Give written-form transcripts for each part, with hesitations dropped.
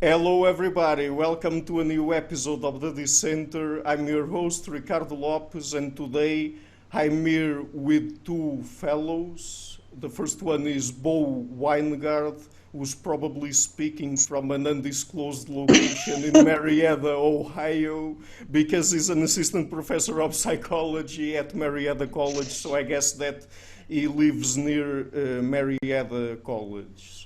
Hello, everybody. Welcome to a new episode of the Dissenter. I'm your host, Ricardo Lopes, and today I'm here with two fellows. The first one is Bo Winegard, who's probably speaking from an undisclosed location in Marietta, Ohio, because he's an assistant professor of psychology at Marietta College. So I guess that he lives near Marietta College.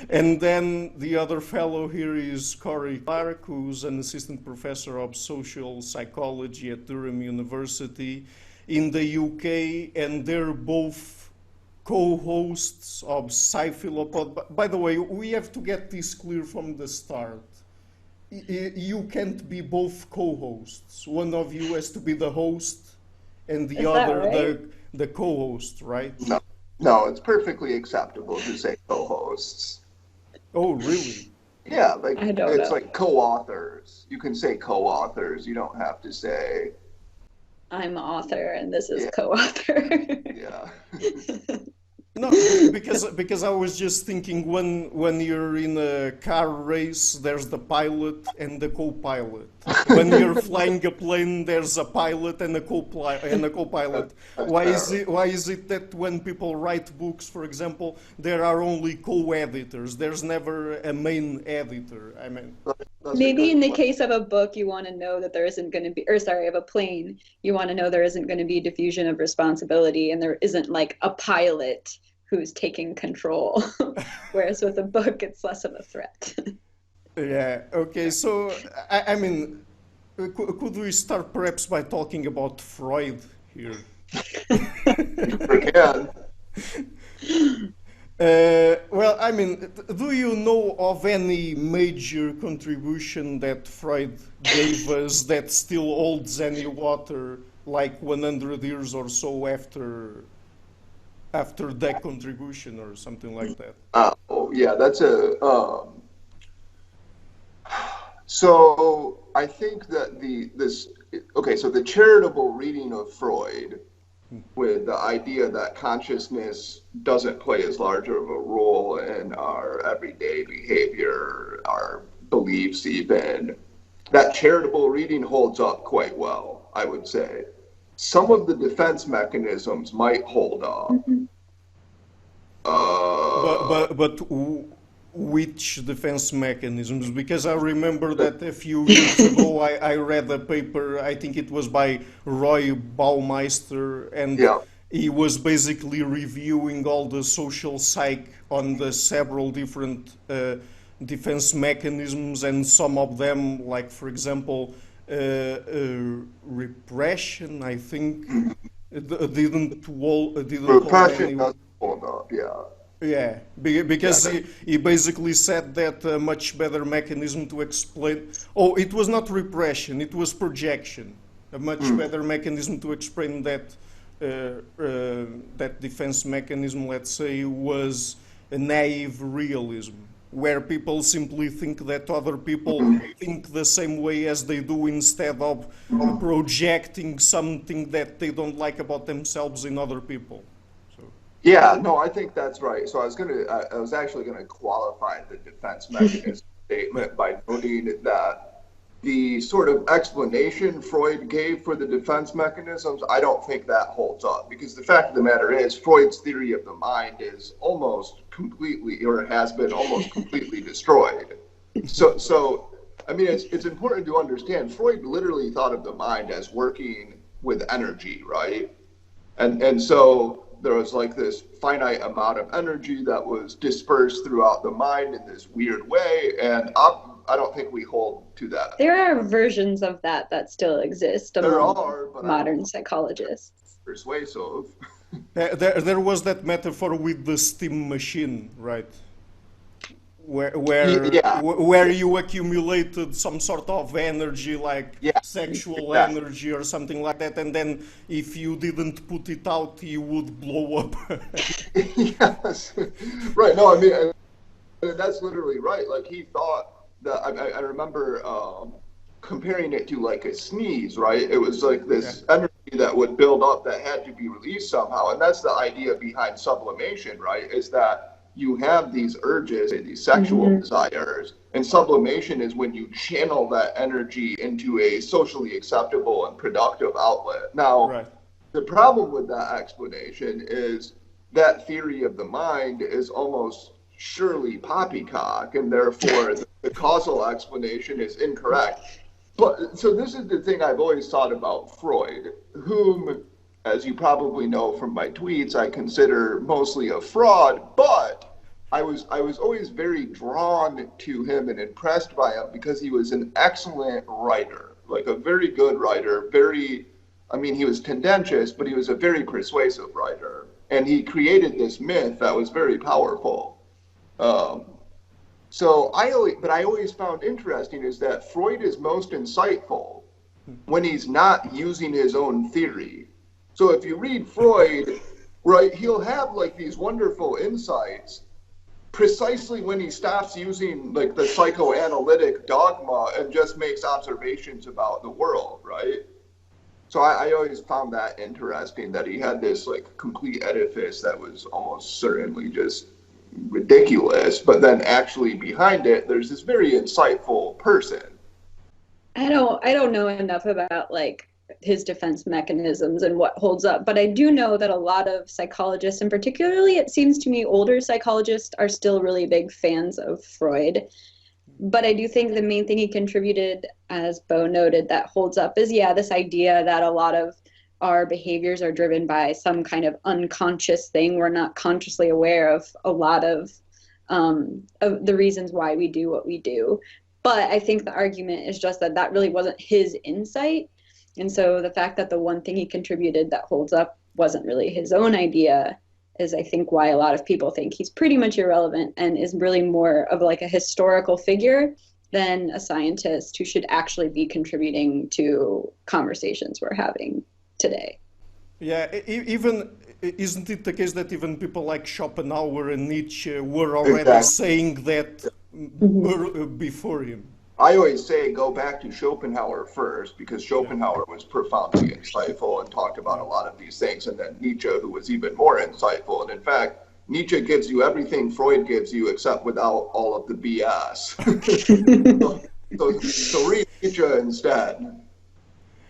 And then the other fellow here is Cory, who's an assistant professor of social psychology at Durham University in the UK, and they're both co-hosts of Psyphilopod. By the way, we have to get this clear from the start. You can't be both co-hosts. One of you has to be the host, and the Is that other right? the co-host, right? No, no, it's perfectly acceptable to say co-hosts. Oh, really? Yeah, like I don't it's know. like co-authors. You can say co-authors. You don't have to say, I'm author and this is yeah, co-author. yeah. No, because I was just thinking when you're in a car race, there's the pilot and the co-pilot. When you're flying a plane, there's a pilot and a co-pilot. That's Why is it that when people write books, for example, there are only co-editors? There's never a main editor. I mean, that's a Maybe good in the question. case of a book, you want to know that there isn't going to be, or sorry, of a plane, you want to know there isn't going to be diffusion of responsibility and there isn't like a pilot who's taking control. Whereas with a book, it's less of a threat. yeah. Okay. Yeah, So I mean, could we start perhaps by talking about Freud here? we can. Well, I mean, do you know of any major contribution that Freud gave us that still holds any water, like 100 years or so after that contribution or something like that? Oh, yeah, that's a. So I think that okay, so the charitable reading of Freud, with the idea that consciousness doesn't play as large of a role in our everyday behavior, our beliefs even, that charitable reading holds up quite well, I would say. Some of the defense mechanisms might hold up. Mhm. But Uh, but but w- which defense mechanisms? Because I remember that a few years ago I read a paper. I think it was by Roy Baumeister, and yeah. he was basically reviewing all the social psych on the several different defense mechanisms, and some of them, like for example, repression. I think didn't hold Repression any. doesn't hold up, yeah. Yeah, Yeah, because he basically said that a much better mechanism to explain. Oh, it was not repression, it was projection. A much better mechanism to explain uh, that defense mechanism, let's say, was a naive realism, where people simply think that other people think the same way as they do instead of projecting something that they don't like about themselves in other people. So. yeah, no, I think that's right. So I was actually gonna qualify the defense mechanism statement by noting that the sort of explanation Freud gave for the defense mechanisms, I don't think that holds up, because the fact of the matter is Freud's theory of the mind is almost completely, or has been almost completely destroyed. So I mean, it's important to understand Freud literally thought of the mind as working with energy, right? And so there was like this finite amount of energy that was dispersed throughout the mind in this weird way, and I don't think we hold to that. There are versions of that that still exist There among are, but I don't modern think psychologists. it's persuasive. There was that metaphor with the steam machine, right? Where where Yeah, where you accumulated some sort of energy, like yeah, sexual exactly. energy or something like that, and then if you didn't put it out, you would blow up. Yes, right. No, I mean, that's literally right. Like he thought that. I remember comparing it to like a sneeze, right? It was like Yeah. this energy that would build up that had to be released somehow, and that's the idea behind sublimation, right? Is that you have these urges, these sexual desires, and sublimation is when you channel that energy into a socially acceptable and productive outlet. Now, the problem with that explanation is that theory of the mind is almost surely poppycock, and therefore the causal explanation is incorrect. But so this is the thing I've always thought about Freud, whom, as you probably know from my tweets, I consider mostly a fraud, but I was always very drawn to him and impressed by him because he was an excellent writer, like a very good writer, he was tendentious, but he was a very persuasive writer. And he created this myth that was very powerful. But I always found interesting is that Freud is most insightful when he's not using his own theory. So if you read Freud, right, he'll have like these wonderful insights precisely when he stops using like the psychoanalytic dogma and just makes observations about the world, right? So I always found that interesting, that he had this like complete edifice that was almost certainly just ridiculous, but then actually behind it, there's this very insightful person. I don't know enough about like his defense mechanisms and what holds up, but I do know that a lot of psychologists, and particularly it seems to me older psychologists, are still really big fans of Freud. But I do think the main thing he contributed, as Bo noted, that holds up is, this idea that a lot of our behaviors are driven by some kind of unconscious thing. We're not consciously aware of a lot of the reasons why we do what we do. But I think the argument is just that really wasn't his insight. And so the fact that the one thing he contributed that holds up wasn't really his own idea is, I think, why a lot of people think he's pretty much irrelevant and is really more of like a historical figure than a scientist who should actually be contributing to conversations we're having today. Yeah, even isn't it the case that even people like Schopenhauer and Nietzsche were already saying that before him? I always say go back to Schopenhauer first, because Schopenhauer was profoundly insightful and talked about a lot of these things, and then Nietzsche, who was even more insightful. And in fact, Nietzsche gives you everything Freud gives you except without all of the BS. so read Nietzsche instead.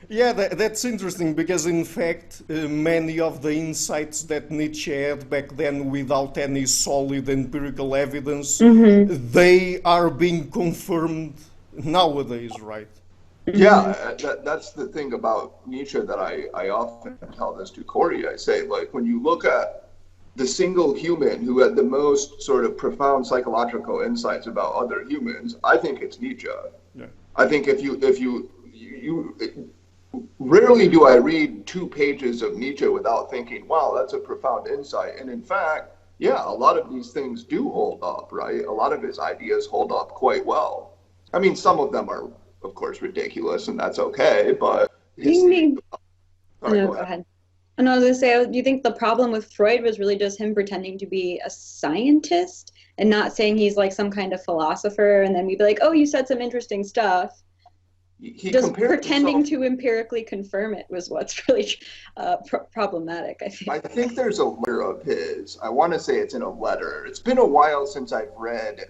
Yeah, that's interesting, because in fact, many of the insights that Nietzsche had back then without any solid empirical evidence, they are being confirmed nowadays, right? Yeah, that's the thing about Nietzsche that I often tell this to Cory. I say, like, when you look at the single human who had the most sort of profound psychological insights about other humans, I think it's Nietzsche. Yeah. I think if you rarely do I read 2 pages of Nietzsche without thinking, wow, that's a profound insight. And in fact, yeah, a lot of these things do hold up, right? A lot of his ideas hold up quite well. I mean, some of them are, of course, ridiculous, and that's okay, but... Go ahead. And I was going to say, do you think the problem with Freud was really just him pretending to be a scientist and not saying he's like some kind of philosopher, and then we'd be like, oh, you said some interesting stuff? Just pretending to empirically confirm it was what's really problematic, I think. I think there's a letter of his. I want to say it's in a letter. It's been a while since I've read...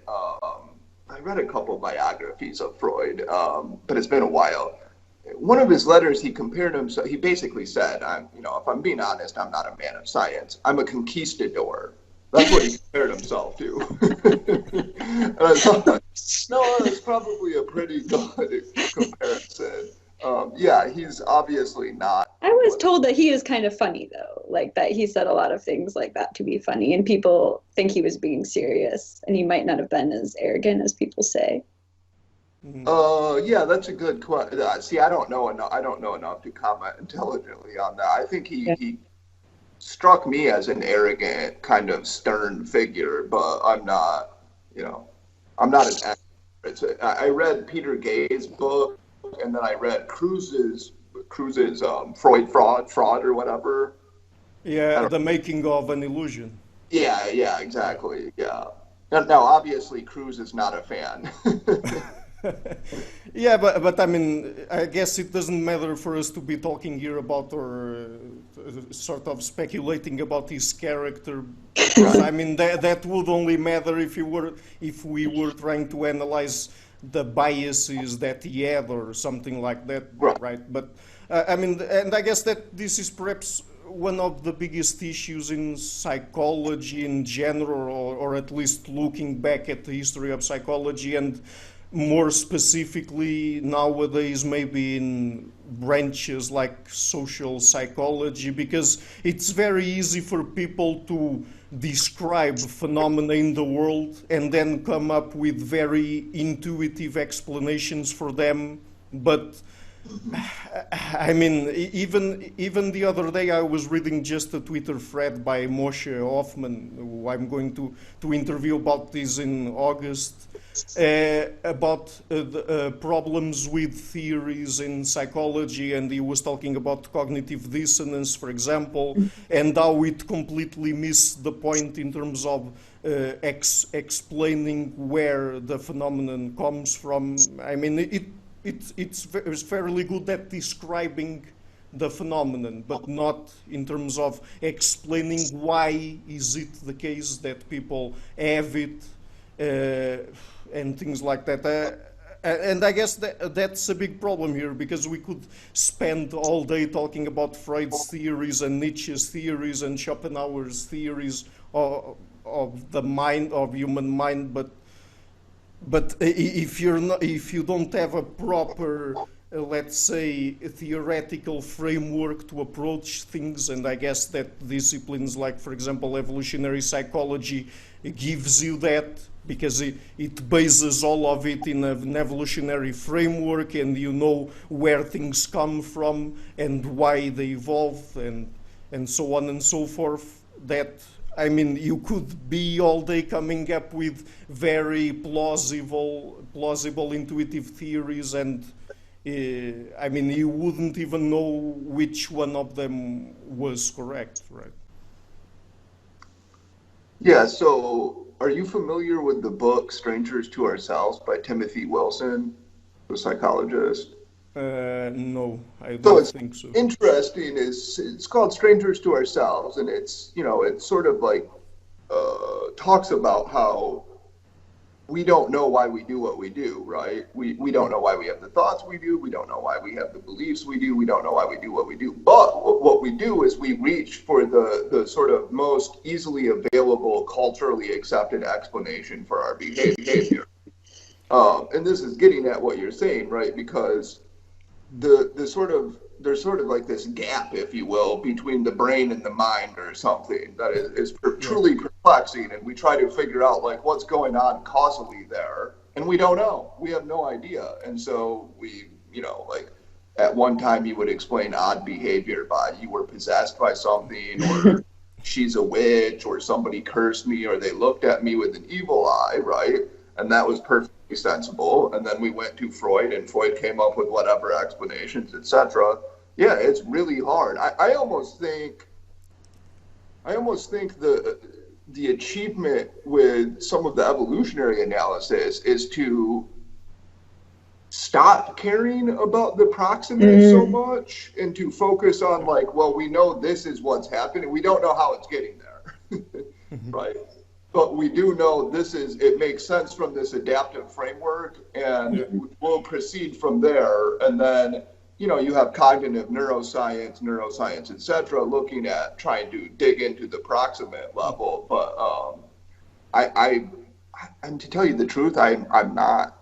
I read a couple of biographies of Freud, but it's been a while. One of his letters, he compared himself. He basically said, if I'm being honest, I'm not a man of science. I'm a conquistador. That's what he compared himself to. And I thought, no, that's probably a pretty good comparison. He's obviously not. I was told that he is kind of funny, though, like that he said a lot of things like that to be funny, and people think he was being serious, and he might not have been as arrogant as people say. That's a good question. See, I don't know enough to comment intelligently on that. I think he struck me as an arrogant, kind of stern figure, but I'm not an expert. I read Peter Gay's book, and then I read Cruise's Freud fraud or whatever. Yeah, The Making of an Illusion. Yeah, exactly. Yeah. Now, obviously, Cruz is not a fan. Yeah, but I mean, I guess it doesn't matter for us to be talking here about our sort of speculating about his character. Because, I mean, that would only matter if we were trying to analyze the biases that he had or something like that, right? But I mean, and I guess that this is perhaps one of the biggest issues in psychology in general, or at least looking back at the history of psychology, and more specifically nowadays maybe in branches like social psychology, because it's very easy for people to describe phenomena in the world and then come up with very intuitive explanations for them. But I mean, even the other day I was reading just a Twitter thread by Moshe Hoffman, who I'm going to interview about this in August, about the problems with theories in psychology, and he was talking about cognitive dissonance, for example, and how it completely missed the point in terms of explaining where the phenomenon comes from. I mean, it's fairly good at describing the phenomenon, but not in terms of explaining why is it the case that people have it, and things like that. And I guess that's a big problem here, because we could spend all day talking about Freud's theories and Nietzsche's theories and Schopenhauer's theories of the mind, of human mind, but if you don't have a proper, let's say, a theoretical framework to approach things, and I guess that disciplines like, for example, evolutionary psychology gives you that, because it bases all of it in an evolutionary framework, and you know where things come from and why they evolve, and so on and so forth. That, I mean, you could be all day coming up with very plausible intuitive theories, and I mean, you wouldn't even know which one of them was correct, right? Yeah, so are you familiar with the book Strangers to Ourselves by Timothy Wilson, a psychologist? No, I don't think so. Interesting. It's called Strangers to Ourselves, and it's sort of like talks about how we don't know why we do what we do, right? We don't know why we have the thoughts we do. We don't know why we have the beliefs we do. We don't know why we do what we do. But what we do is we reach for the sort of most easily available, culturally accepted explanation for our behavior. And this is getting at what you're saying, right? Because there's sort of like this gap, if you will, between the brain and the mind or something that is truly perplexing, and we try to figure out like what's going on causally there, and we don't know. We have no idea. And so we, like at one time you would explain odd behavior by you were possessed by something, or she's a witch, or somebody cursed me, or they looked at me with an evil eye, right? And that was perfectly sensible. And then we went to Freud, and Freud came up with whatever explanations, etc. Yeah, it's really hard. I almost think the achievement with some of the evolutionary analysis is to stop caring about the proximate so much, and to focus on like, well, we know this is what's happening. We don't know how it's getting there, right? But we do know it makes sense from this adaptive framework, and we'll proceed from there. And then, you have cognitive neuroscience, etc., looking at trying to dig into the proximate level. But and to tell you the truth, I'm not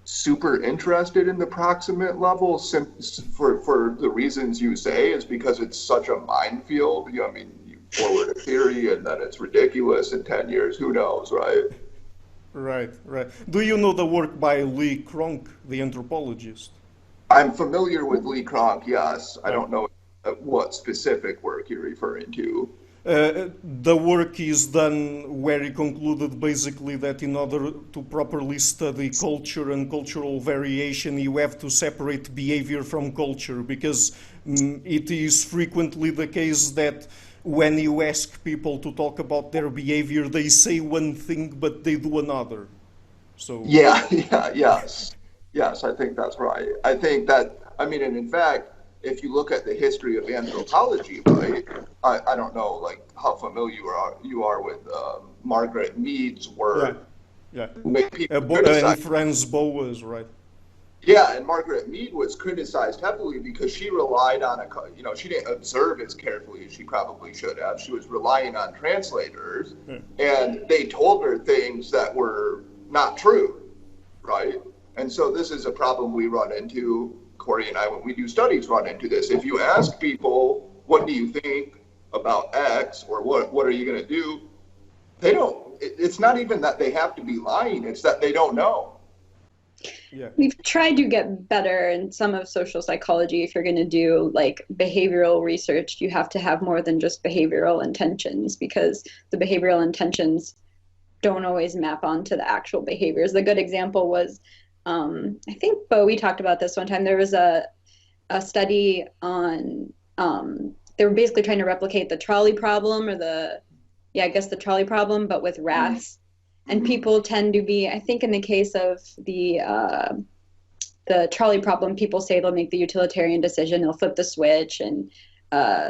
super interested in the proximate level for the reasons you say, is because it's such a minefield. I mean, forward a theory and then it's ridiculous in 10 years, who knows, right? Right. Do you know the work by Lee Cronk, the anthropologist? I'm familiar with Lee Cronk, yes. I don't know what specific work you're referring to. The work is done where he concluded basically that in order to properly study culture and cultural variation, you have to separate behavior from culture, because it is frequently the case that when you ask people to talk about their behavior, they say one thing, but they do another. So yes, I think that's right. I think that, and in fact, if you look at the history of anthropology, right? I don't know like how familiar you are with Margaret Mead's work. Yeah. Make people And criticize. Franz Boas, right? Yeah, and Margaret Mead was criticized heavily because she relied on she didn't observe as carefully as she probably should have. She was relying on translators, and they told her things that were not true, right? And so this is a problem we run into, Cory and I, when we do studies, run into this. If you ask people, what do you think about X, or what are you going to do? They don't, it's not even that they have to be lying, it's that they don't know. Yeah. We've tried to get better in some of social psychology. If you're going to do like behavioral research, you have to have more than just behavioral intentions, because the behavioral intentions don't always map onto the actual behaviors. The good example was, I think Bowie talked about this one time. There was a study on, they were basically trying to replicate the trolley problem, or the trolley problem, but with rats. And people tend to be, I think in the case of the trolley problem, people say they'll make the utilitarian decision, they'll flip the switch and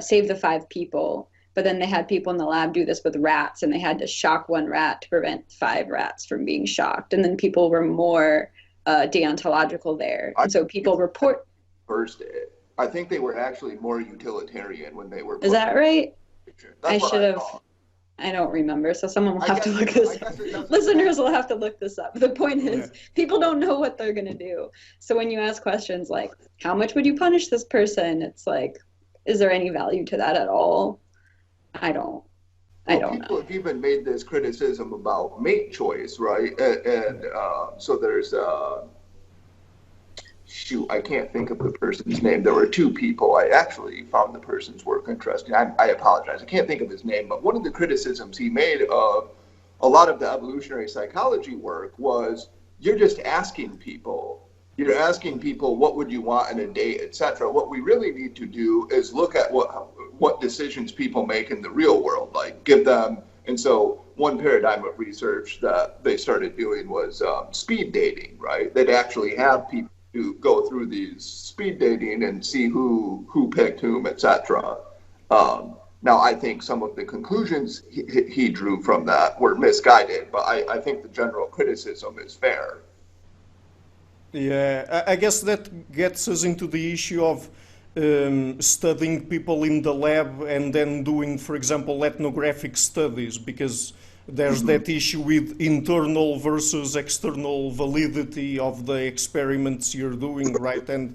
save the 5 people. But then they had people in the lab do this with rats, and they had to shock 1 rat to prevent 5 rats from being shocked. And then people were more deontological there. And so people report. I think they were actually more utilitarian when they were. Is that right? I should have. Thought. I don't remember, so someone will have to look this up. Listeners will have to look this up. The point is, people don't know what they're going to do. So when you ask questions like, how much would you punish this person? It's like, is there any value to that at all? I don't know. People have even made this criticism about mate choice, right? And so there's, I can't think of the person's name. There were 2 people. I actually found the person's work interesting. I apologize. I can't think of his name. But one of the criticisms he made of a lot of the evolutionary psychology work was, you're just asking people. You're asking people, what would you want in a date, etc. What we really need to do is look at what decisions people make in the real world, like give them. And so one paradigm of research that they started doing was speed dating, right? They'd actually have people to go through these speed dating and see who picked whom, etc. Now, I think some of the conclusions he drew from that were misguided, but I think the general criticism is fair. Yeah, I guess that gets us into the issue of studying people in the lab and then doing, for example, ethnographic studies, because there's that issue with internal versus external validity of the experiments you're doing, right? And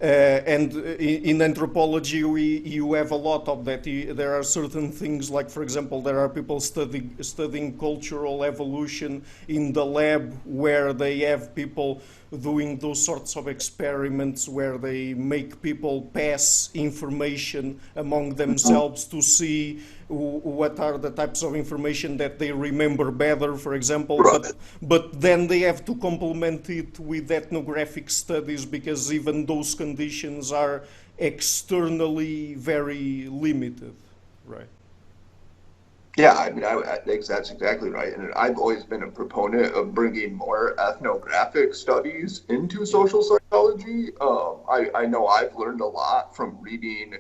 in anthropology, you have a lot of that. There are certain things, like, for example, there are people studying cultural evolution in the lab, where they have people doing those sorts of experiments where they make people pass information among themselves to see what are the types of information that they remember better, for example. But then they have to complement it with ethnographic studies, because even those conditions are externally very limited, right? Yeah, I mean, I think that's exactly right. And I've always been a proponent of bringing more ethnographic studies into social psychology. I know I've learned a lot from reading.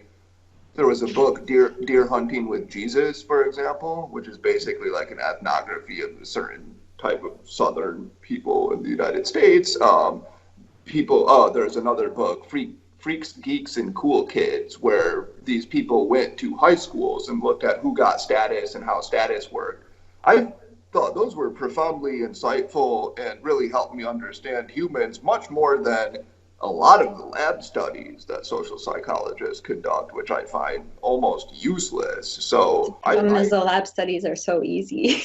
There was a book, Deer Hunting with Jesus, for example, which is basically like an ethnography of a certain type of Southern people in the United States. There's another book, Freaks, Geeks, and Cool Kids, where these people went to high schools and looked at who got status and how status worked. I thought those were profoundly insightful and really helped me understand humans much more than a lot of the lab studies that social psychologists conduct, which I find almost useless. So the lab studies are so easy.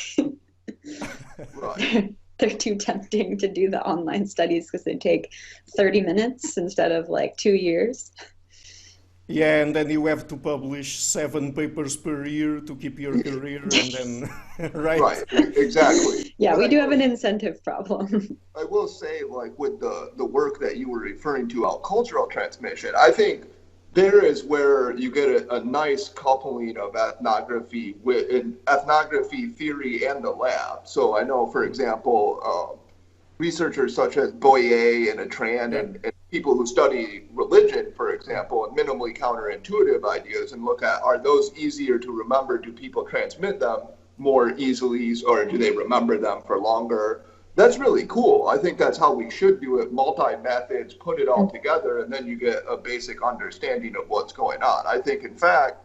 Right. They're too tempting to do the online studies because they take 30 minutes instead of like 2 years. Yeah, and then you have to publish 7 papers per year to keep your career, and then, right? Right, exactly. Yeah, we do have an incentive problem. I will say, like, with the work that you were referring to about cultural transmission, I think there is where you get a nice coupling of ethnography with ethnography theory and the lab. So I know, for example, researchers such as Boyer and Atran and people who study religion, for example, and minimally counterintuitive ideas and look at, are those easier to remember? Do people transmit them more easily, or do they remember them for longer? That's really cool. I think that's how we should do it. Multi-methods, put it all together, and then you get a basic understanding of what's going on. I think, in fact,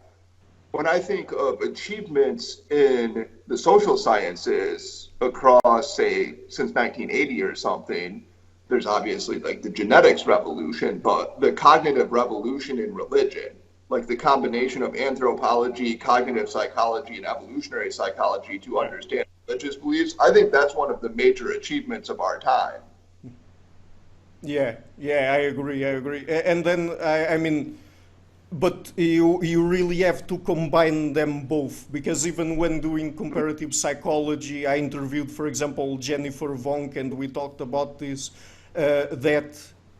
when I think of achievements in the social sciences across, say, since 1980 or something, there's obviously like the genetics revolution, but the cognitive revolution in religion, like the combination of anthropology, cognitive psychology, and evolutionary psychology to understand religious beliefs, I think that's one of the major achievements of our time. Yeah, I agree. And then, I mean, but you really have to combine them both, because even when doing comparative psychology, I interviewed, for example, Jennifer Vonk, and we talked about this, that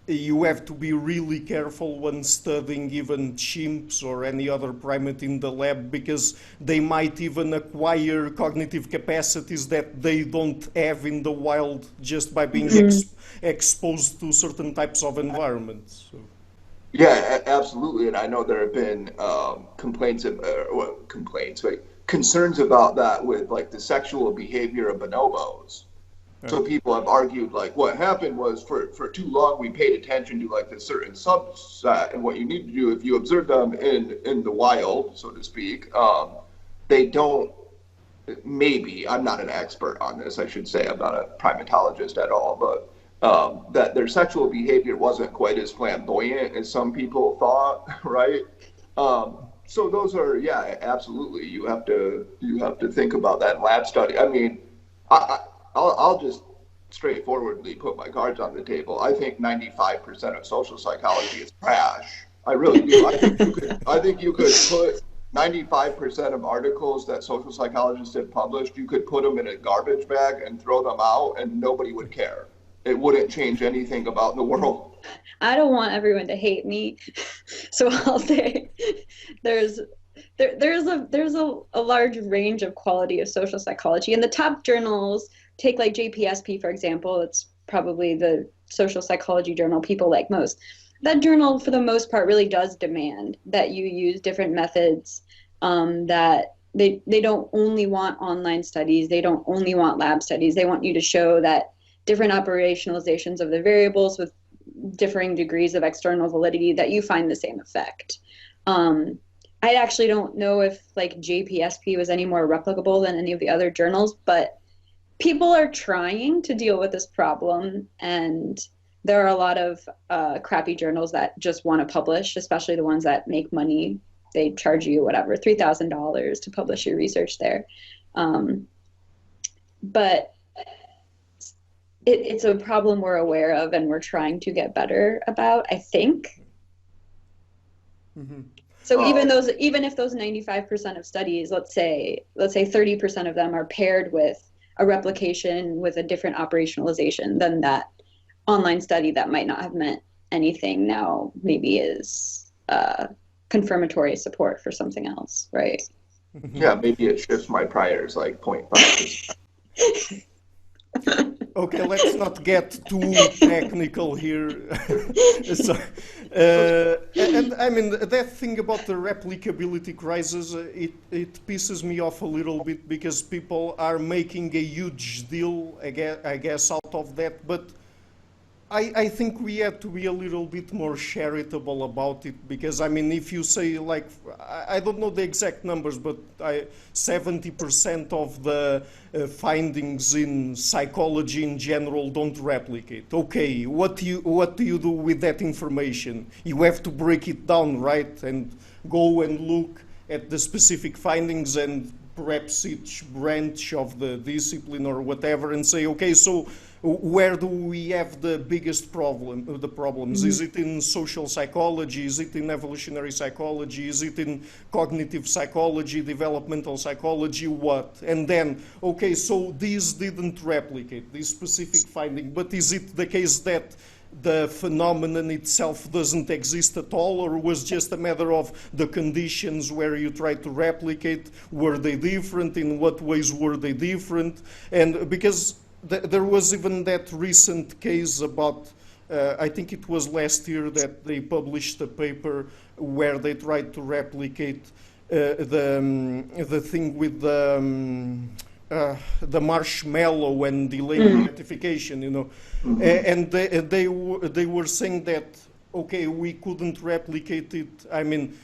you have to be really careful when studying even chimps or any other primate in the lab, because they might even acquire cognitive capacities that they don't have in the wild just by being exposed to certain types of environments. So. Yeah, absolutely. And I know there have been concerns about that with like the sexual behavior of bonobos. So people have argued like what happened was for too long we paid attention to like this certain subset, and what you need to do if you observe them in the wild, so to speak, they don't, maybe, I'm not an expert on this, I should say, I'm not a primatologist at all, but that their sexual behavior wasn't quite as flamboyant as some people thought, right? So those are, yeah, absolutely. You have to think about that in lab study. I mean, I'll just straightforwardly put my cards on the table. I think 95% of social psychology is trash. I really do. I think you could put 95% of articles that social psychologists have published, you could put them in a garbage bag and throw them out, and nobody would care. It wouldn't change anything about the world. I don't want everyone to hate me, so I'll say there's a large range of quality of social psychology, and the top journals, take like JPSP for example, it's probably the social psychology journal people like most. That journal for the most part really does demand that you use different methods, that they don't only want online studies, they don't only want lab studies, they want you to show that different operationalizations of the variables with differing degrees of external validity, that you find the same effect. I actually don't know if like JPSP was any more replicable than any of the other journals, but people are trying to deal with this problem, and there are a lot of crappy journals that just want to publish, especially the ones that make money. They charge you whatever, $3,000 to publish your research there. But it's a problem we're aware of and we're trying to get better about, I think. Mm-hmm. So even if those 95% of studies, let's say 30% of them are paired with a replication with a different operationalization, then that online study that might not have meant anything now maybe is confirmatory support for something else, right? Yeah, maybe it shifts my priors like 0.5%. Okay, let's not get too technical here. So, and I mean, that thing about the replicability crisis, it pisses me off a little bit, because people are making a huge deal, I guess, out of that. But I think we have to be a little bit more charitable about it, because, I mean, if you say, like, I don't know the exact numbers, but 70% of the findings in psychology in general don't replicate. Okay, what do you do with that information? You have to break it down, right? And go and look at the specific findings and perhaps each branch of the discipline or whatever, and say, okay, so where do we have the biggest problems? Mm-hmm. Is it in social psychology? Is it in evolutionary psychology? Is it in cognitive psychology, developmental psychology? What? And then, okay, so these didn't replicate this specific finding, but is it the case that the phenomenon itself doesn't exist at all, or was just a matter of the conditions where you tried to replicate? Were they different? In what ways were they different? And because there was even that recent case about, I think it was last year that they published a paper where they tried to replicate the thing with the marshmallow and delaying gratification, you know. And they were saying that, okay, we couldn't replicate it. I mean,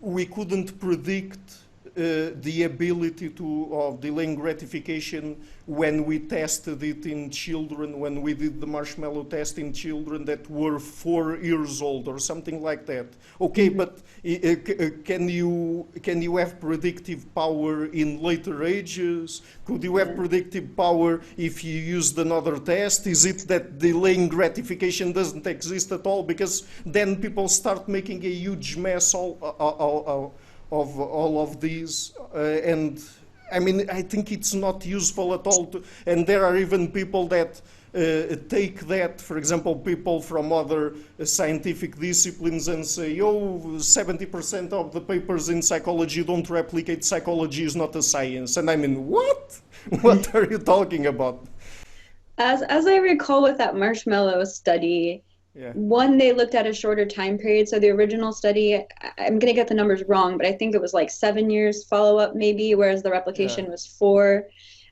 we couldn't predict the ability of delaying gratification when we tested it in children, when we did the marshmallow test in children that were 4 years old or something like that. Okay, but can you have predictive power in later ages? Could you have predictive power if you used another test? Is it that delaying gratification doesn't exist at all? Because then people start making a huge mess of all of these, and I mean, I think it's not useful at all. And there are even people that take that, for example, people from other scientific disciplines and say, oh, 70% of the papers in psychology don't replicate. Psychology is not a science. And I mean, what? What are you talking about? As I recall with that marshmallow study, one, they looked at a shorter time period. So the original study, I'm going to get the numbers wrong, but I think it was like 7 years follow-up maybe, whereas the replication was 4.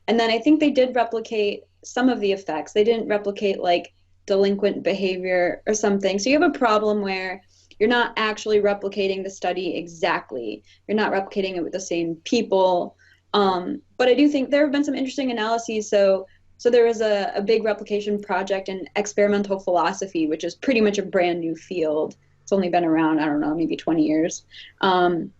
And then I think they did replicate some of the effects. They didn't replicate like delinquent behavior or something. So you have a problem where you're not actually replicating the study exactly. You're not replicating it with the same people. But I do think there have been some interesting analyses. So there was a big replication project in experimental philosophy, which is pretty much a brand new field. It's only been around, I don't know, maybe 20 years. And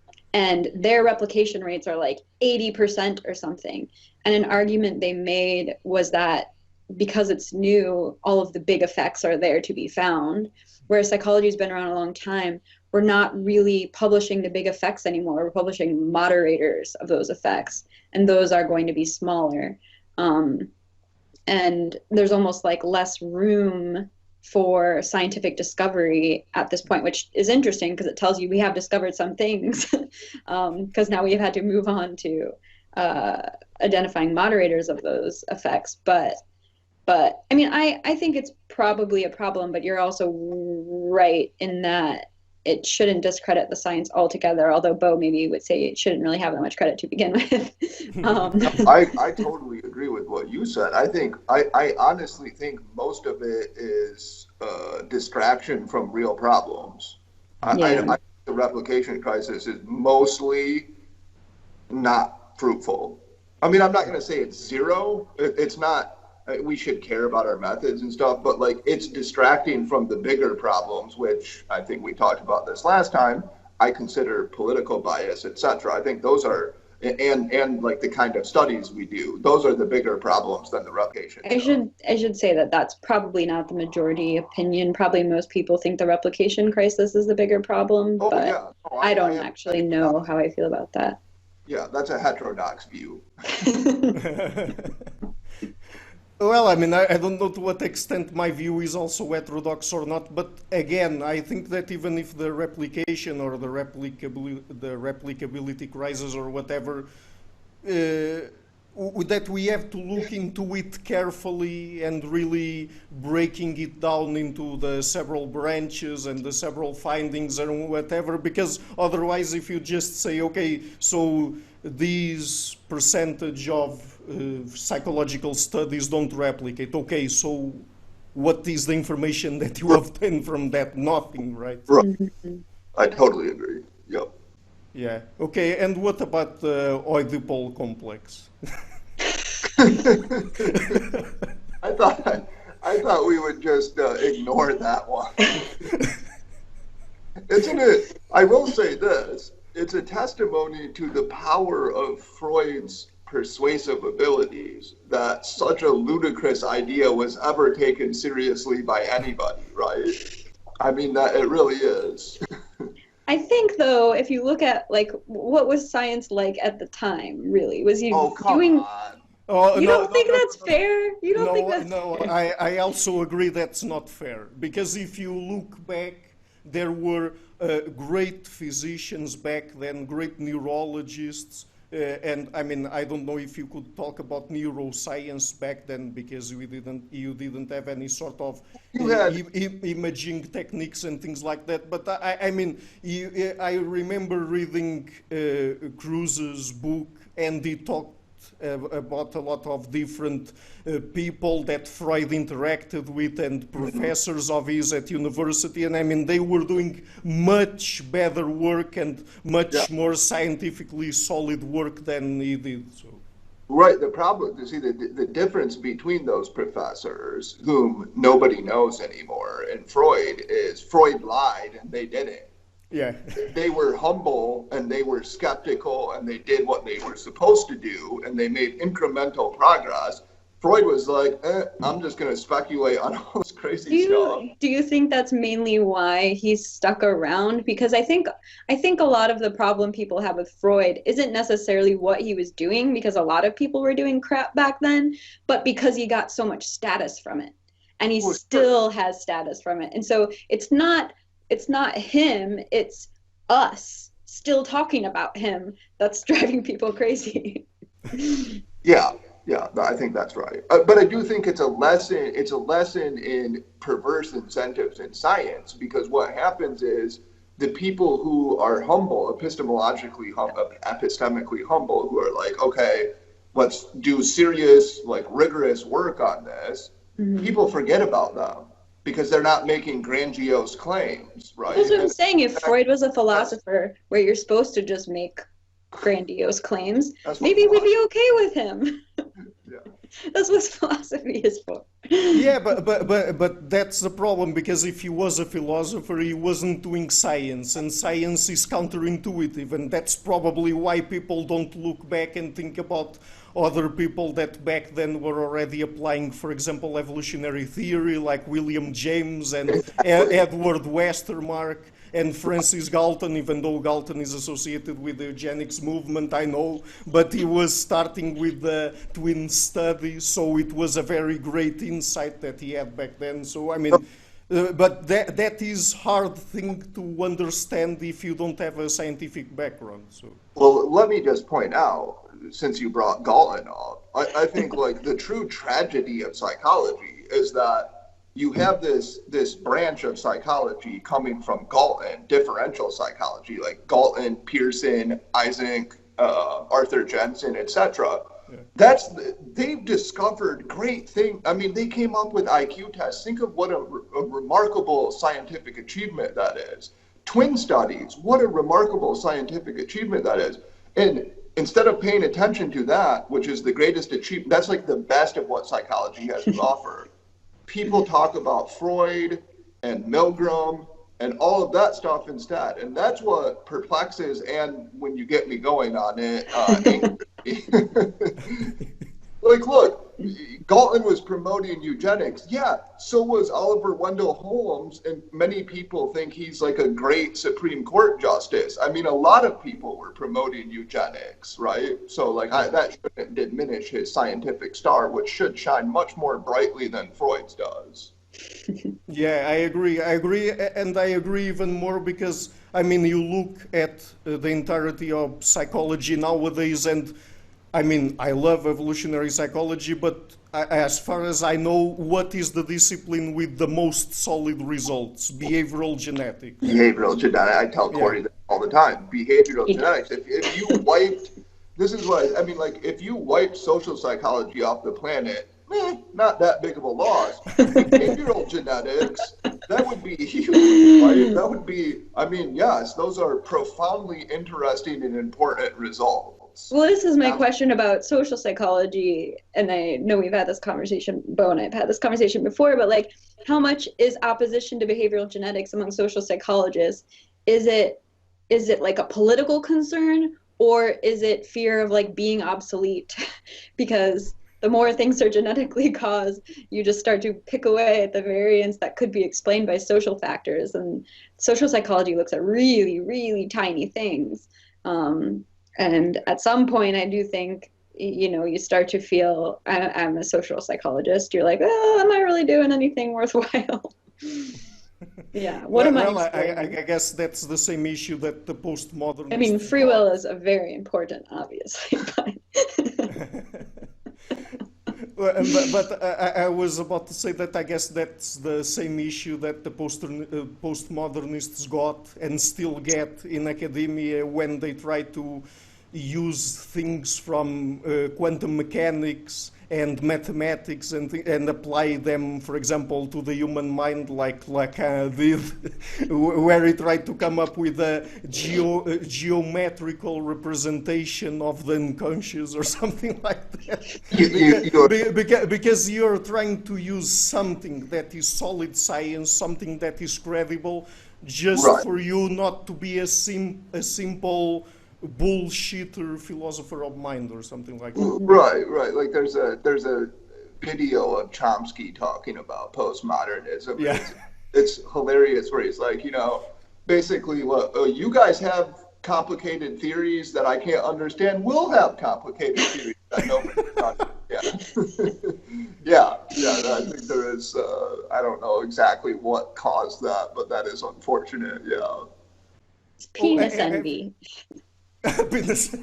their replication rates are like 80% or something. And an argument they made was that because it's new, all of the big effects are there to be found. Whereas psychology has been around a long time, we're not really publishing the big effects anymore. We're publishing moderators of those effects, and those are going to be smaller. And there's almost like less room for scientific discovery at this point, which is interesting because it tells you we have discovered some things, because now we have had to move on to identifying moderators of those effects. But I mean, I think it's probably a problem, but you're also right in that it shouldn't discredit the science altogether, although Bo maybe would say it shouldn't really have that much credit to begin with. I totally agree with what you said. I honestly think most of it is distraction from real problems. I think the replication crisis is mostly not fruitful. I mean, I'm not going to say it's zero. It's not. We should care about our methods and stuff, but like it's distracting from the bigger problems, which I think we talked about this last time. I consider political bias, etc. I think those are, and like the kind of studies we do, those are the bigger problems than the replication. I should say that that's probably not the majority opinion. Probably most people think the replication crisis is the bigger problem, but I don't actually know how I feel about that. Yeah, that's a heterodox view. Well, I mean, I don't know to what extent my view is also heterodox or not, but again, I think that even if the replication or the replicability crisis or whatever, that we have to look into it carefully and really breaking it down into the several branches and the several findings and whatever, because otherwise if you just say, okay, so these percentage of psychological studies don't replicate. Okay, so what is the information that you obtain from that? Nothing, right? Right. I totally agree. Yep. Yeah. Okay, and what about the Oedipal complex? I thought we would just ignore that one. Isn't it? I will say this. It's a testimony to the power of Freud's persuasive abilities that such a ludicrous idea was ever taken seriously by anybody, right? I mean, that it really is. I think, though, if you look at like what was science like at the time, really, was you doing? You don't think that's fair? You don't think that's fair? I also agree that's not fair, because if you look back, there were great physicians back then, great neurologists, and I mean, I don't know if you could talk about neuroscience back then, because you didn't have any sort of imaging techniques and things like that. But I mean, I remember reading Cruz's book, and he talked about a lot of different people that Freud interacted with, and professors of his at university, and I mean, they were doing much better work and much more scientifically solid work than he did. So. Right. The problem, you see, the difference between those professors, whom nobody knows anymore, and Freud is Freud lied and they didn't. Yeah. They were humble and they were skeptical and they did what they were supposed to do and they made incremental progress. Freud was like, I'm just going to speculate on all this crazy stuff. Do you think that's mainly why he's stuck around? Because I think a lot of the problem people have with Freud isn't necessarily what he was doing, because a lot of people were doing crap back then, but because he got so much status from it. And he still has status from it. And so it's not him, it's us still talking about him that's driving people crazy. Yeah, I think that's right. But I do think it's a lesson in perverse incentives in science, because what happens is the people who are humble, epistemically humble, who are like, okay, let's do serious, like rigorous work on this, people forget about them, because they're not making grandiose claims, right? That's what I'm saying. If Freud was a philosopher where you're supposed to just make grandiose claims, maybe we'd be okay with him. Yeah. That's what philosophy is for. Yeah, but that's the problem, because if he was a philosopher, he wasn't doing science, and science is counterintuitive, and that's probably why people don't look back and think about other people that back then were already applying, for example, evolutionary theory, like William James and Edward Westermarck and Francis Galton, even though Galton is associated with the eugenics movement, I know, but he was starting with the twin studies, so it was a very great insight that he had back then. So, I mean, but that is hard thing to understand if you don't have a scientific background. So. Well, let me just point out, since you brought Galton up, I think like the true tragedy of psychology is that you have this branch of psychology coming from Galton, differential psychology, like Galton, Pearson, Eysenck, Arthur Jensen, etc. Yeah. They've discovered great things. I mean, they came up with IQ tests. Think of what a remarkable scientific achievement that is. Twin studies, what a remarkable scientific achievement that is. And instead of paying attention to that, which is the greatest achievement, that's like the best of what psychology has to offer. People talk about Freud and Milgram and all of that stuff instead. And that's what perplexes, and when you get me going on it, angers me. Like, look, Galton was promoting eugenics. Yeah, so was Oliver Wendell Holmes, and many people think he's like a great Supreme Court justice. I mean, a lot of people were promoting eugenics, right? So, like, that shouldn't diminish his scientific star, which should shine much more brightly than Freud's does. Yeah, I agree, and I agree even more because, I mean, you look at the entirety of psychology nowadays, and I mean, I love evolutionary psychology, but as far as I know, what is the discipline with the most solid results? Behavioral genetics. Behavioral genetics. I tell Cory that all the time. Behavioral genetics. If you wiped, this is what, I mean, like, if you wiped social psychology off the planet, not that big of a loss. Behavioral genetics, that would be huge, right? That would be, I mean, yes, those are profoundly interesting and important results. Well, this is my question about social psychology, and I know we've had this conversation, Bo and I have had this conversation before, but like, how much is opposition to behavioral genetics among social psychologists? Is it like a political concern, or is it fear of like being obsolete? Because the more things are genetically caused, you just start to pick away at the variance that could be explained by social factors, and social psychology looks at really, really tiny things. And at some point, I do think, you know, you start to feel, I'm a social psychologist, you're like, oh, am I really doing anything worthwhile? Yeah. What am I Well, explaining? I guess that's the same issue that the I mean, postmodernists free will got. is a very important, obviously, but Well, but I was about to say that I guess that's the same issue that the postmodernists got and still get in academia when they try to use things from quantum mechanics and mathematics and apply them, for example, to the human mind, like Lacan did, where he tried to come up with a geometrical representation of the unconscious or something like that. Because you're trying to use something that is solid science, something that is credible, just right. for you not to be a simple bullshitter philosopher of mind or something like that. Right. Like there's a video of Chomsky talking about postmodernism. Yeah. It's hilarious where he's like, basically, what you guys have complicated theories that I can't understand. We'll have complicated theories that nobody can understand. Yeah. I think there is. I don't know exactly what caused that, but that is unfortunate. Yeah. it's penis envy. Penis.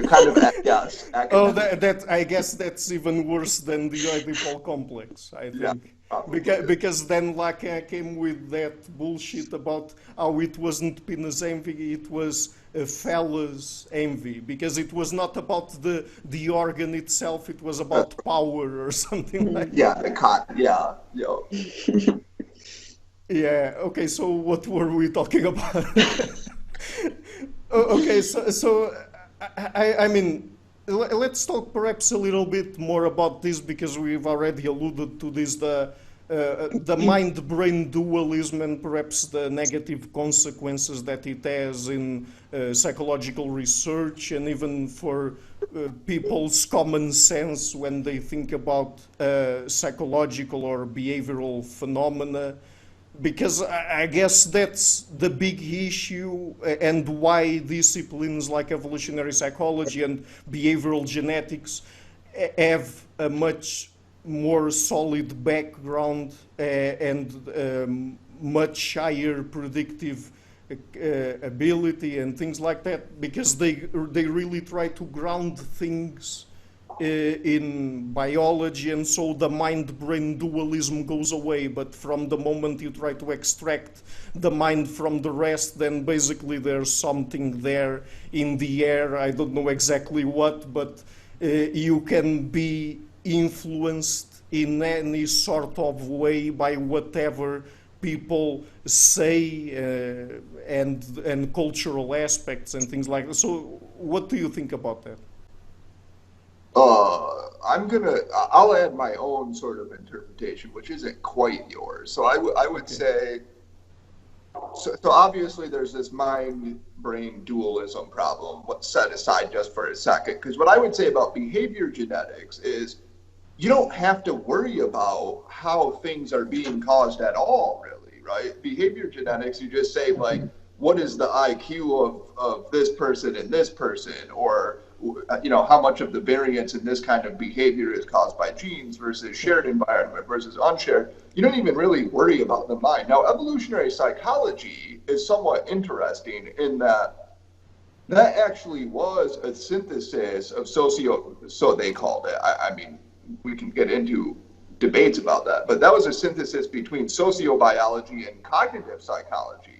Kind of, yes. Oh, that I guess that's even worse than the Oedipal complex, I think. Yeah, because then Lacan came with that bullshit about how it wasn't penis envy, it was phallus envy, because it was not about the organ itself, it was about power or something like that. Yeah. Yeah, okay, so what were we talking about? Okay, so I mean, let's talk perhaps a little bit more about this because we've already alluded to this, the mind-brain dualism and perhaps the negative consequences that it has in psychological research and even for people's common sense when they think about psychological or behavioral phenomena. Because I guess that's the big issue and why disciplines like evolutionary psychology and behavioral genetics have a much more solid background and much higher predictive ability and things like that, because they really try to ground things in biology, and so the mind-brain dualism goes away. But from the moment you try to extract the mind from the rest, then basically there's something there in the air. I don't know exactly what, but you can be influenced in any sort of way by whatever people say and cultural aspects and things like that. So what do you think about that? I'll add my own sort of interpretation, which isn't quite yours. So I would say, so obviously there's this mind-brain dualism problem, what's set aside just for a second. Because what I would say about behavior genetics is you don't have to worry about how things are being caused at all, really, right? Behavior genetics, you just say, like, what is the IQ of this person and this person, or how much of the variance in this kind of behavior is caused by genes versus shared environment versus unshared. You don't even really worry about the mind. Now, evolutionary psychology is somewhat interesting in that actually was a synthesis of so they called it. I mean, we can get into debates about that, but that was a synthesis between sociobiology and cognitive psychology.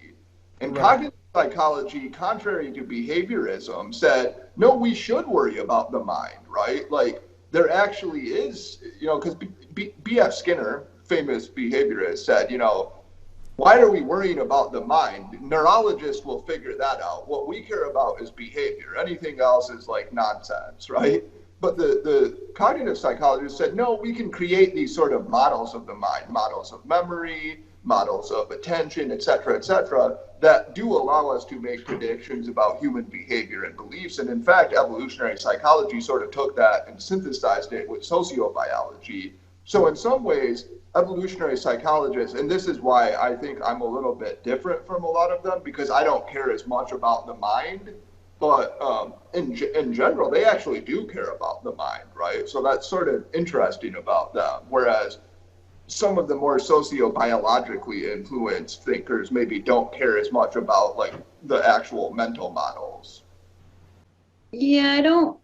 And cognitive psychology, contrary to behaviorism, said, no, we should worry about the mind, right? Like, there actually is, because B.F. Skinner, famous behaviorist, said, why are we worrying about the mind? Neurologists will figure that out. What we care about is behavior. Anything else is like nonsense, right? But the cognitive psychologist said, no, we can create these sort of models of the mind, models of memory, models of attention, et cetera, that do allow us to make predictions about human behavior and beliefs. And in fact, evolutionary psychology sort of took that and synthesized it with sociobiology. So in some ways, evolutionary psychologists, and this is why I think I'm a little bit different from a lot of them, because I don't care as much about the mind, but in general, they actually do care about the mind, right? So that's sort of interesting about them. Whereas some of the more sociobiologically influenced thinkers maybe don't care as much about like the actual mental models. Yeah, I don't.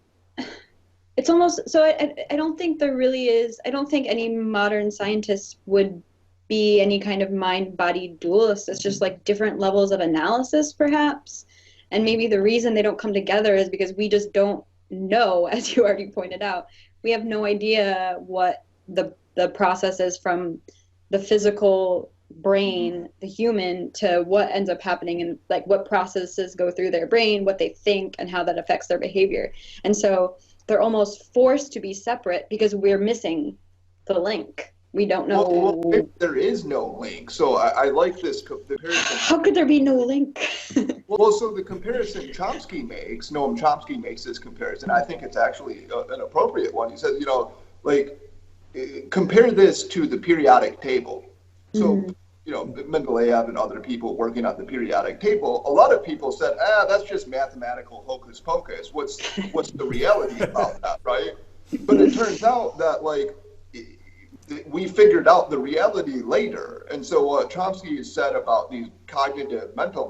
It's almost so. I don't think there really is. I don't think any modern scientists would be any kind of mind-body dualist. It's just like different levels of analysis, perhaps. And maybe the reason they don't come together is because we just don't know, as you already pointed out. We have no idea what the process is from the physical brain, the human, to what ends up happening and like what processes go through their brain, what they think, and how that affects their behavior. And so they're almost forced to be separate because we're missing the link. We don't know. Well, there is no link. So I like this comparison. How could there be no link? Well, so the comparison Noam Chomsky makes this comparison. I think it's actually an appropriate one. He says, like, compare this to the periodic table. So, Mendeleev and other people working on the periodic table, a lot of people said, that's just mathematical hocus pocus. What's the reality about that, right? But it turns out that, like, we figured out the reality later. And so what Chomsky has said about these cognitive mental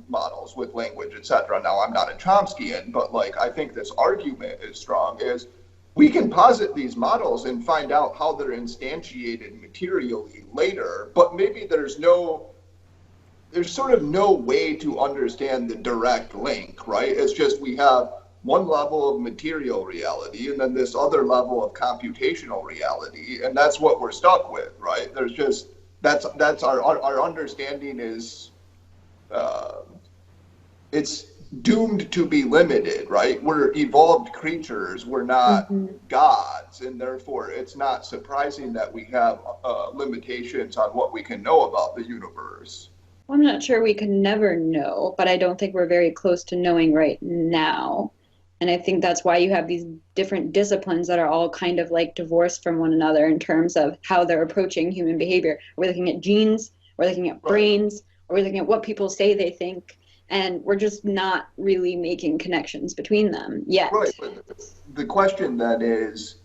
models with language, etc. Now, I'm not a Chomskyan, but like I think this argument is strong, is we can posit these models and find out how they're instantiated materially later, but maybe there's sort of no way to understand the direct link, right? It's just we have one level of material reality and then this other level of computational reality, and that's what we're stuck with, right? There's just that's our understanding is it's doomed to be limited, right? We're evolved creatures, we're not gods, and therefore it's not surprising that we have limitations on what we can know about the universe. I'm not sure we can never know, but I don't think we're very close to knowing right now. And I think that's why you have these different disciplines that are all kind of like divorced from one another in terms of how they're approaching human behavior. We're looking at genes, we're looking at brains, or we're looking at what people say they think, and we're just not really making connections between them yet. Right, but the question then is,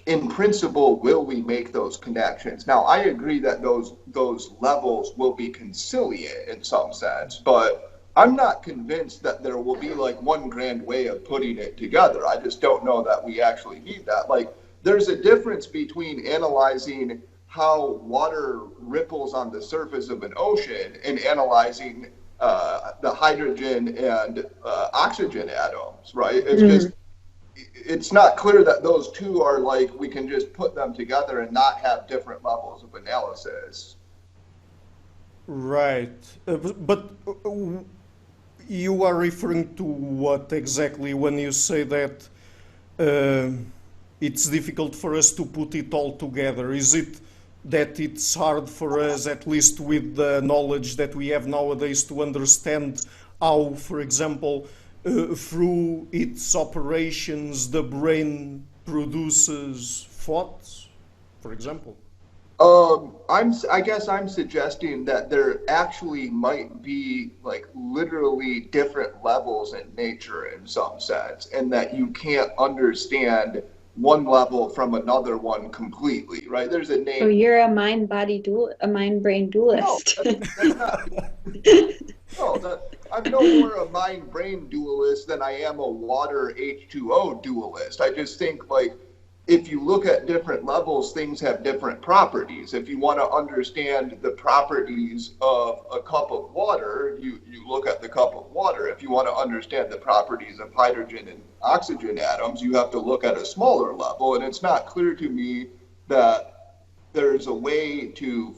in principle, will we make those connections? Now, I agree that those levels will be conciliant in some sense, but I'm not convinced that there will be like one grand way of putting it together. I just don't know that we actually need that. Like, there's a difference between analyzing how water ripples on the surface of an ocean and analyzing the hydrogen and oxygen atoms, right? It's just, it's not clear that those two are like, we can just put them together and not have different levels of analysis. Right. But you are referring to what exactly when you say that it's difficult for us to put it all together? Is it that it's hard for us, at least with the knowledge that we have nowadays, to understand how, for example, through its operations, the brain produces thoughts, for example? I guess I'm suggesting that there actually might be like literally different levels in nature in some sense, and that you can't understand one level from another one completely, right? There's a name. So you're a mind-brain dualist. No, that's not. No, I'm no more a mind-brain dualist than I am a water H2O dualist. I just think like, if you look at different levels, things have different properties. If you want to understand the properties of a cup of water, you look at the cup of water. If you want to understand the properties of hydrogen and oxygen atoms, you have to look at a smaller level. And it's not clear to me that there's a way to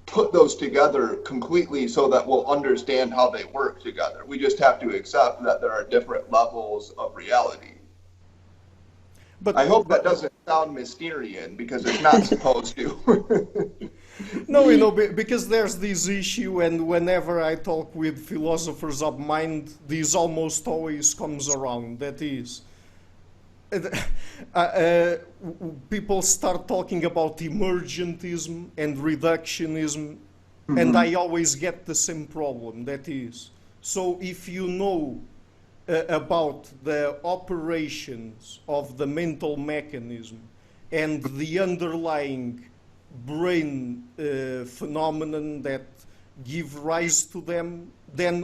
put those together completely so that we'll understand how they work together. We just have to accept that there are different levels of reality. But I hope that doesn't sound Mysterian, because it's not supposed to. No, because there's this issue, and whenever I talk with philosophers of mind, this almost always comes around. That is, people start talking about emergentism and reductionism, and I always get the same problem. That is, so if you know about the operations of the mental mechanism, and the underlying brain phenomenon that give rise to them, then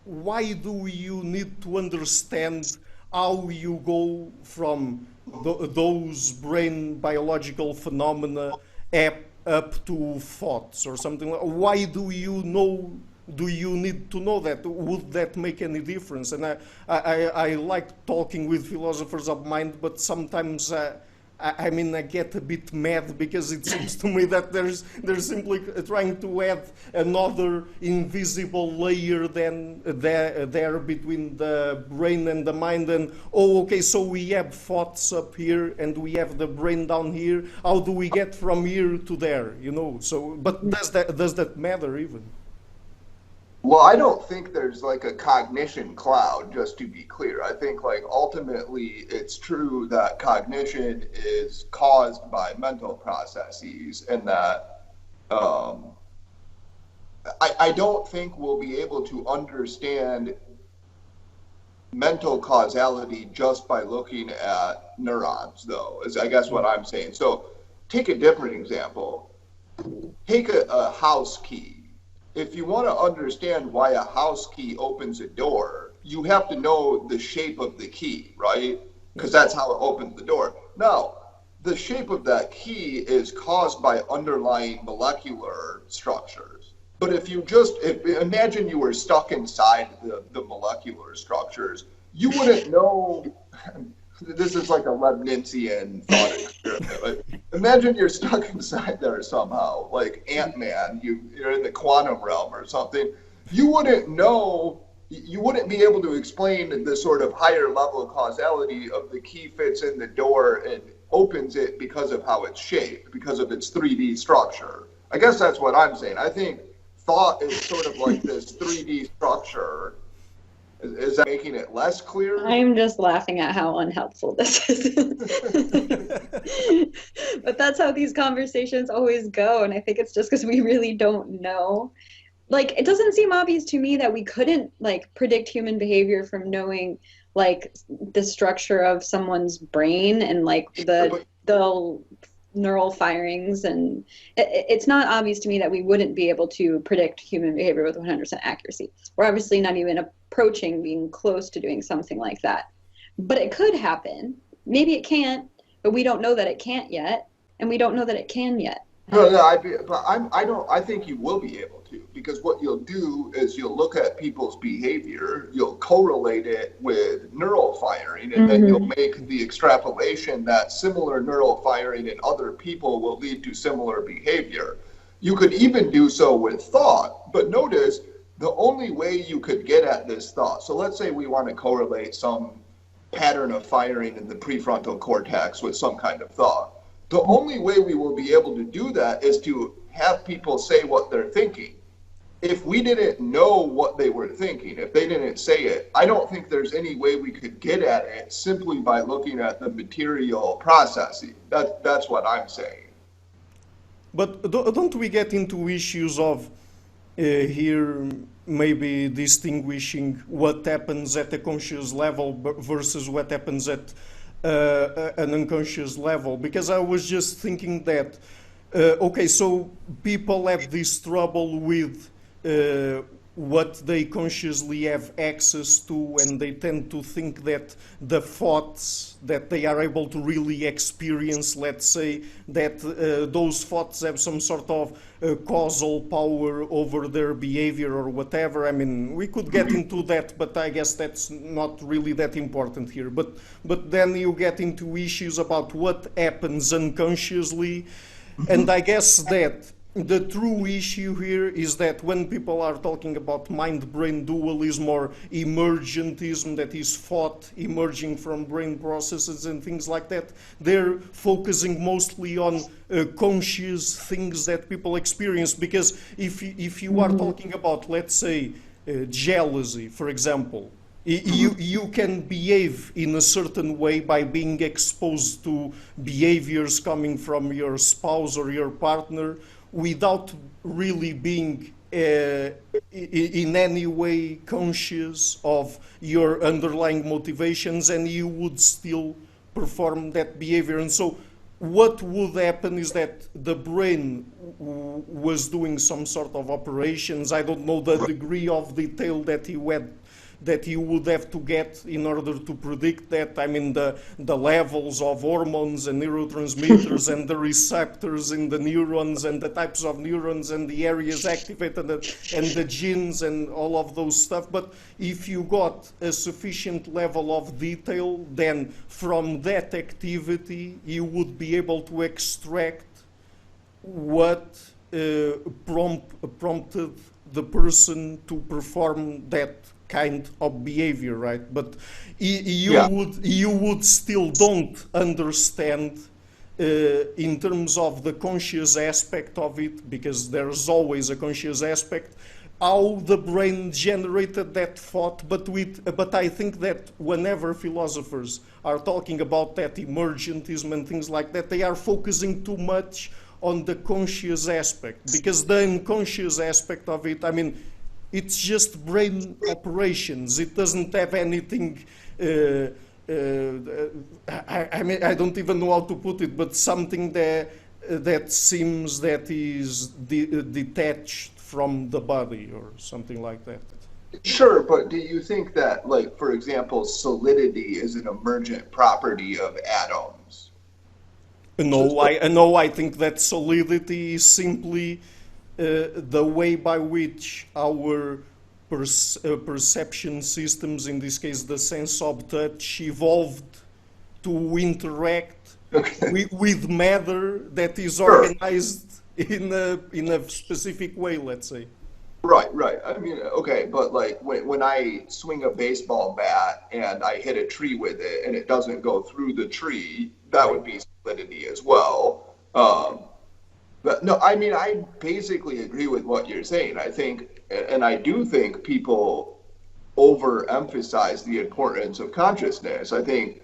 why do you need to understand how you go from those brain biological phenomena up to thoughts or something? Why do you need to know that? Would that make any difference? And I like talking with philosophers of mind, but sometimes I get a bit mad because it seems to me that they're simply trying to add another invisible layer there between the brain and the mind. And okay, so we have thoughts up here and we have the brain down here. How do we get from here to there? So, but does that matter even? Well, I don't think there's like a cognition cloud, just to be clear. I think like ultimately it's true that cognition is caused by mental processes, and that I don't think we'll be able to understand mental causality just by looking at neurons, though, is I guess what I'm saying. So take a different example. Take a house key. If you want to understand why a house key opens a door, you have to know the shape of the key, right? Because that's how it opens the door. Now, the shape of that key is caused by underlying molecular structures. But if imagine you were stuck inside the molecular structures, you wouldn't know. This is like a Leibnizian thought experiment. Like, imagine you're stuck inside there somehow, like Ant-Man, you're in the quantum realm or something. You wouldn't be able to explain the sort of higher level causality of the key fits in the door and opens it because of how it's shaped, because of its 3D structure. I guess that's what I'm saying. I think thought is sort of like this 3D structure. Is that making it less clear? I'm just laughing at how unhelpful this is. But that's how these conversations always go. And I think it's just because we really don't know. Like, it doesn't seem obvious to me that we couldn't, like, predict human behavior from knowing, like, the structure of someone's brain and, like, the neural firings. And it's not obvious to me that we wouldn't be able to predict human behavior with 100% accuracy. We're obviously not even approaching being close to doing something like that. But it could happen. Maybe it can't, but we don't know that it can't yet, and we don't know that it can yet. I think you will be able to, because what you'll do is you'll look at people's behavior, you'll correlate it with neural firing, and then you'll make the extrapolation that similar neural firing in other people will lead to similar behavior. You could even do so with thought, but notice the only way you could get at this thought, so let's say we want to correlate some pattern of firing in the prefrontal cortex with some kind of thought. The only way we will be able to do that is to have people say what they're thinking. If we didn't know what they were thinking, if they didn't say it, I don't think there's any way we could get at it simply by looking at the material processing. That's what I'm saying. But don't we get into issues of here maybe distinguishing what happens at a conscious level versus what happens at an unconscious level? Because I was just thinking that, okay, so people have this trouble with what they consciously have access to, and they tend to think that the thoughts that they are able to really experience, let's say, that those thoughts have some sort of causal power over their behavior or whatever. I mean, we could get into that, but I guess that's not really that important here. But then you get into issues about what happens unconsciously, and I guess that the true issue here is that when people are talking about mind-brain dualism or emergentism, that is thought emerging from brain processes and things like that, they're focusing mostly on conscious things that people experience. Because if you are talking about, let's say, jealousy, for example, you can behave in a certain way by being exposed to behaviors coming from your spouse or your partner, without really being in any way conscious of your underlying motivations, and you would still perform that behavior. And so what would happen is that the brain was doing some sort of operations. I don't know the degree of detail that he would have to get in order to predict that. I mean, the levels of hormones and neurotransmitters and the receptors in the neurons and the types of neurons and the areas activated and the genes and all of those stuff. But if you got a sufficient level of detail, then from that activity you would be able to extract what prompted the person to perform that kind of behavior, right? But you would still don't understand in terms of the conscious aspect of it, because there's always a conscious aspect, how the brain generated that thought. But I think that whenever philosophers are talking about that emergentism and things like that, they are focusing too much on the conscious aspect, because the unconscious aspect of it, I mean, it's just brain operations. It doesn't have anything, I mean, I don't even know how to put it, but something that seems that is detached from the body or something like that. Sure, but do you think that, like, for example, solidity is an emergent property of atoms? No, I think that solidity is simply the way by which our perception systems, in this case the sense of touch, evolved to interact with matter that is organized in a specific way, let's say. Right. I mean, okay, but like when I swing a baseball bat and I hit a tree with it and it doesn't go through the tree, that would be solidity as well. But no, I mean, I basically agree with what you're saying. I think, and I do think people overemphasize the importance of consciousness. I think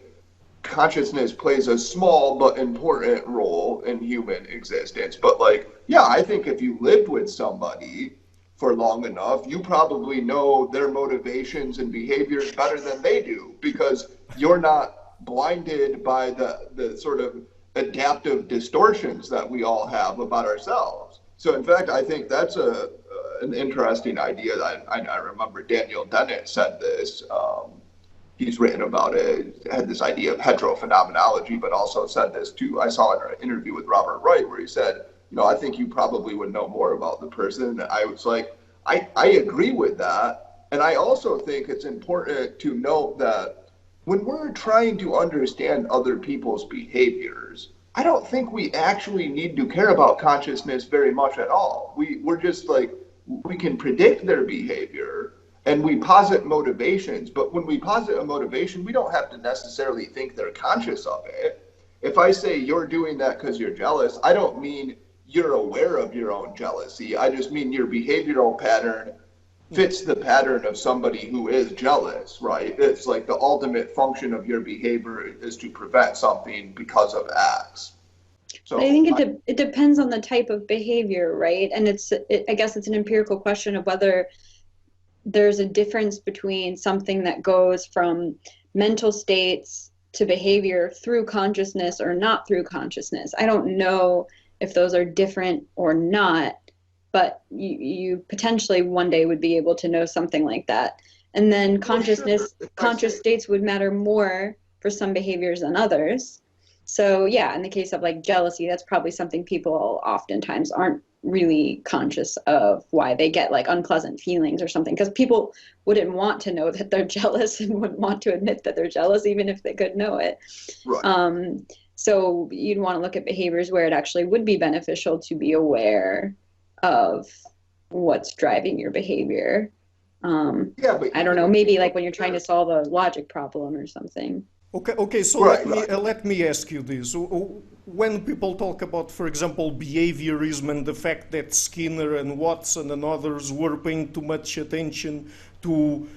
consciousness plays a small but important role in human existence. But like, yeah, I think if you lived with somebody for long enough, you probably know their motivations and behaviors better than they do, because you're not blinded by the sort of adaptive distortions that we all have about ourselves. So in fact, I think that's an interesting idea. That I remember Daniel Dennett said this. He's written about it, had this idea of heterophenomenology, but also said this too. I saw in an interview with Robert Wright where he said, you know, I think you probably would know more about the person. And I was like, I agree with that. And I also think it's important to note that when we're trying to understand other people's behaviors, I don't think we actually need to care about consciousness very much at all. We're just like, we can predict their behavior and we posit motivations, but when we posit a motivation, we don't have to necessarily think they're conscious of it. If I say you're doing that because you're jealous, I don't mean you're aware of your own jealousy. I just mean your behavioral pattern fits the pattern of somebody who is jealous, right? It's like the ultimate function of your behavior is to prevent something because of X. So I think it depends on the type of behavior, right? And I guess it's an empirical question of whether there's a difference between something that goes from mental states to behavior through consciousness or not through consciousness. I don't know if those are different or not, but you potentially one day would be able to know something like that. And then conscious states would matter more for some behaviors than others. So yeah, in the case of like jealousy, that's probably something people oftentimes aren't really conscious of, why they get like unpleasant feelings or something, because people wouldn't want to know that they're jealous and wouldn't want to admit that they're jealous even if they could know it. Right. So you'd want to look at behaviors where it actually would be beneficial to be aware of what's driving your behavior. But I don't know, maybe like when you're trying to solve a logic problem or something. Okay. So let me ask you this: when people talk about, for example, behaviorism and the fact that Skinner and Watson and others were paying too much attention to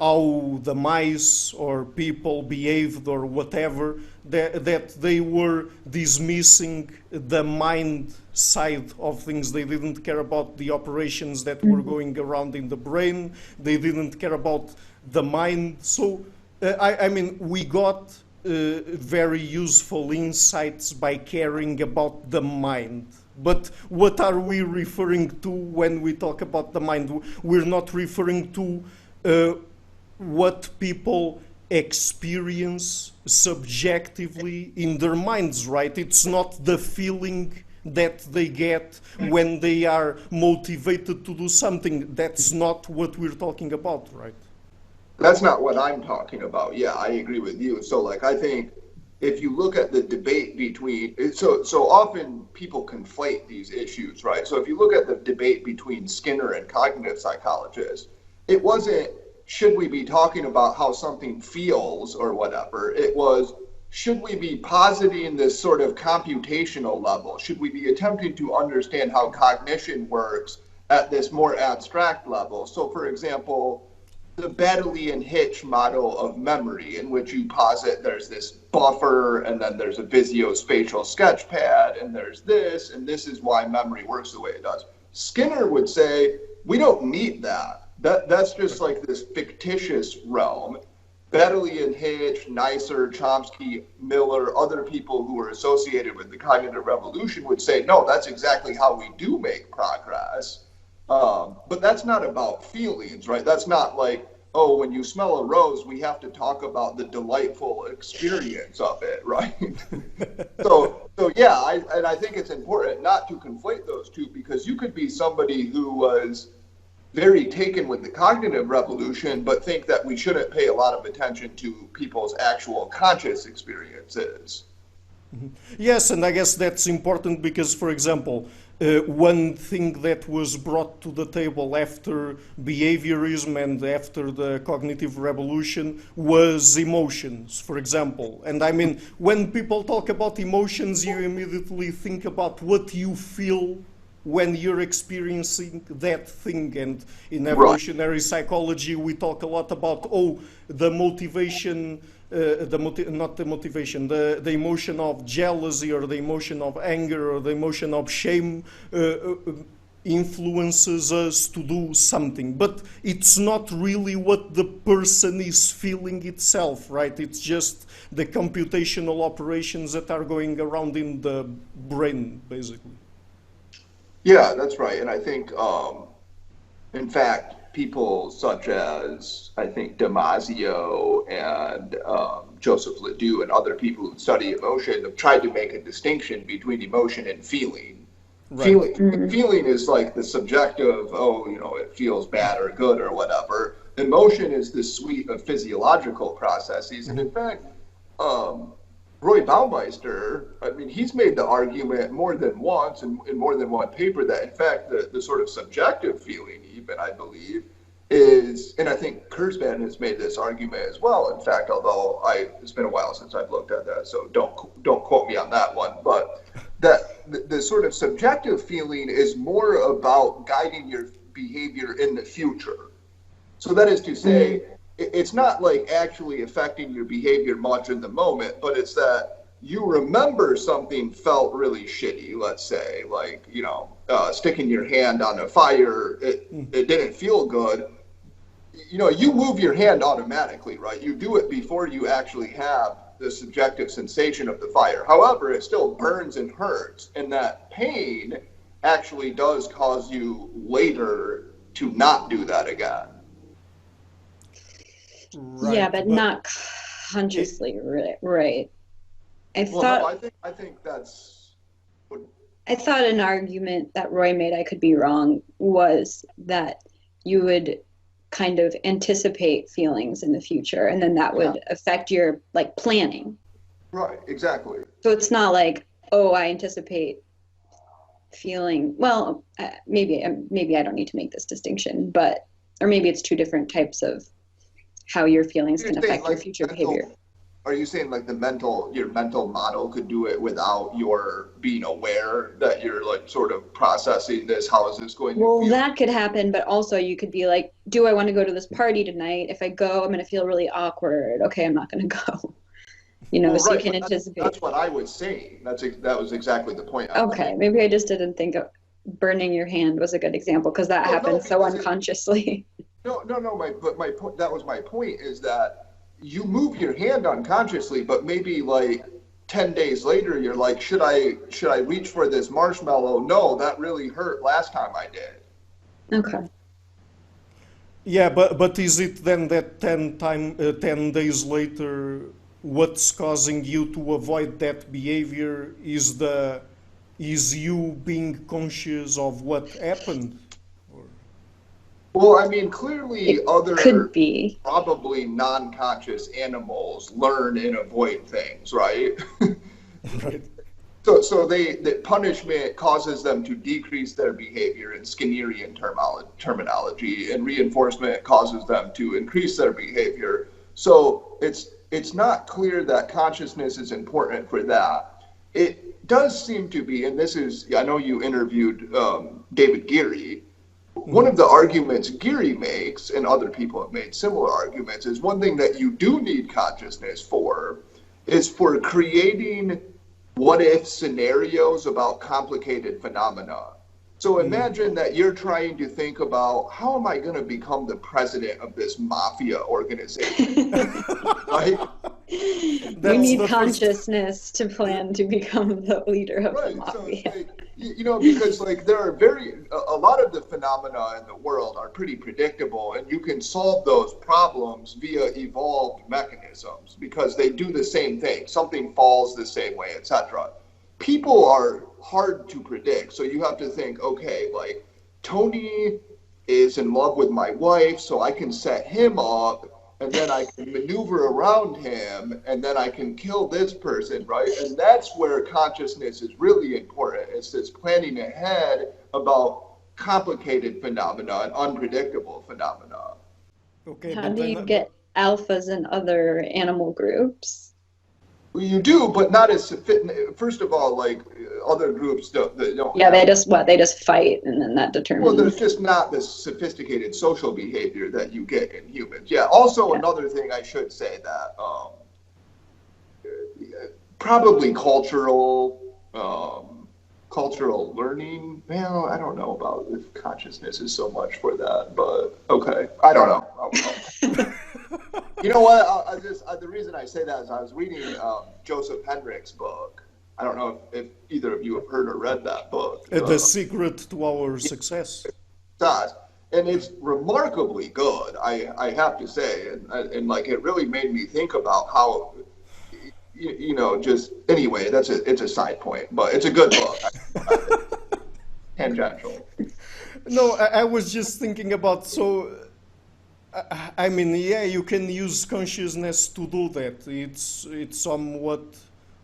how the mice or people behaved or whatever, that they were dismissing the mind side of things. They didn't care about the operations that were going around in the brain. They didn't care about the mind. So, I mean, we got very useful insights by caring about the mind. But what are we referring to when we talk about the mind? We're not referring to what people experience subjectively in their minds, right? It's not the feeling that they get when they are motivated to do something. That's not what we're talking about, right? That's not what I'm talking about. Yeah, I agree with you. So like, I think if you look at the debate between, so often people conflate these issues, right? So if you look at the debate between Skinner and cognitive psychologists, it wasn't, should we be talking about how something feels or whatever? It was, should we be positing this sort of computational level? Should we be attempting to understand how cognition works at this more abstract level? So for example, the Baddeley and Hitch model of memory, in which you posit there's this buffer and then there's a visuospatial sketchpad and there's this, and this is why memory works the way it does. Skinner would say, we don't need that. That's just like this fictitious realm. Baddeley and Hitch, Neisser, Chomsky, Miller, other people who were associated with the cognitive revolution would say, no, that's exactly how we do make progress. But that's not about feelings, right? That's not like, oh, when you smell a rose, we have to talk about the delightful experience of it, right? So yeah, I think it's important not to conflate those two, because you could be somebody who was very taken with the cognitive revolution, but think that we shouldn't pay a lot of attention to people's actual conscious experiences. Yes, and I guess that's important because, for example, one thing that was brought to the table after behaviorism and after the cognitive revolution was emotions, for example. And I mean, when people talk about emotions, you immediately think about what you feel when you're experiencing that thing. And in evolutionary psychology, we talk a lot about, the motivation, the emotion of jealousy or the emotion of anger or the emotion of shame influences us to do something. But it's not really what the person is feeling itself, right? It's just the computational operations that are going around in the brain, basically. Yeah, that's right. And I think, in fact, people such as, I think, Damasio and Joseph Ledoux and other people who study emotion have tried to make a distinction between emotion and feeling. Right. Feeling is like the subjective, it feels bad or good or whatever. Emotion is this suite of physiological processes. And in fact, Roy Baumeister, he's made the argument more than once in more than one paper that, in fact, the sort of subjective feeling, even, I believe, is, and I think Kurzban has made this argument as well, in fact, although it's been a while since I've looked at that, so don't quote me on that one, but that the sort of subjective feeling is more about guiding your behavior in the future. So that is to say, it's not like actually affecting your behavior much in the moment, but it's that you remember something felt really shitty, let's say, like, sticking your hand on a fire, it didn't feel good. You move your hand automatically, right? You do it before you actually have the subjective sensation of the fire. However, it still burns and hurts, and that pain actually does cause you later to not do that again. Right, yeah, but not consciously, right? I think that's. I thought an argument that Roy made, I could be wrong, was that you would kind of anticipate feelings in the future, and then that would affect your planning. Right, exactly. So it's not like, I anticipate feeling. Well, maybe I don't need to make this distinction, or maybe it's two different types of how your feelings can affect your future behavior. Are you saying like your mental model could do it without your being aware that you're sort of processing this? How is this going to feel? Well, that could happen, but also you could be like, do I want to go to this party tonight? If I go, I'm going to feel really awkward. Okay, I'm not going to go. So you can anticipate. That's what I was saying. That was exactly the point. Okay, maybe I just didn't think of burning your hand was a good example because happens so unconsciously. No. My point. That was my point. Is that you move your hand unconsciously, but maybe like 10 days later, you're like, should I reach for this marshmallow? No, that really hurt last time I did. Okay. Yeah, but is it then that 10 days later, what's causing you to avoid that behavior is you being conscious of what happened? Well, I mean, clearly other Could be. probably non-conscious animals learn and avoid things, right? Right. So the punishment causes them to decrease their behavior in Skinnerian terminology, and reinforcement causes them to increase their behavior. So it's not clear that consciousness is important for that. It does seem to be, and this is, I know you interviewed David Geary. One of the arguments Geary makes, and other people have made similar arguments, is one thing that you do need consciousness for is for creating what-if scenarios about complicated phenomena. So imagine that you're trying to think about, how am I going to become the president of this mafia organization? Right? You need consciousness to plan to become the leader of the mafia. So you know, because like there are a lot of the phenomena in the world are pretty predictable, and you can solve those problems via evolved mechanisms because they do the same thing. Something falls the same way, etc. People are hard to predict, so you have to think, okay, like Tony is in love with my wife, so I can set him up, and then I can maneuver around him, and then I can kill this person, right? And that's where consciousness is really important. It's this planning ahead about complicated phenomena and unpredictable phenomena. Okay, How do you get alphas in other animal groups? Well, you do, but not as sophisticated. First of all, like other groups don't. Yeah, they just fight, and then that determines. Well, there's just not this sophisticated social behavior that you get in humans. Yeah. Also, another thing I should say that probably cultural learning. Well, I don't know about if consciousness is so much for that, but okay, I don't know. You know what? The reason I say that is I was reading Joseph Henrich's book. I don't know if either of you have heard or read that book. The Secret to Our Success. And it's remarkably good, I have to say. And like it really made me think about how, you know, just anyway, it's a side point, but it's a good book. Tangential. No, I was just thinking about, I mean, yeah, you can use consciousness to do that. It's somewhat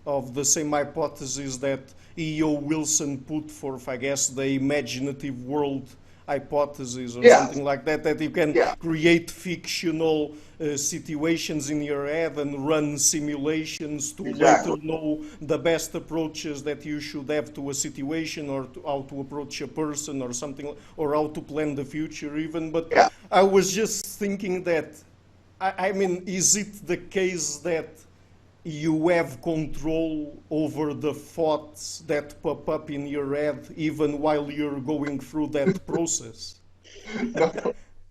of the same hypothesis that E.O. Wilson put forth, I guess, the imaginative world hypothesis or something like that, that you can create fictional situations in your head and run simulations to later know the best approaches that you should have to a situation, or how to approach a person or something, or how to plan the future even. But I was just thinking that, I mean, is it the case that you have control over the thoughts that pop up in your head even while you're going through that process?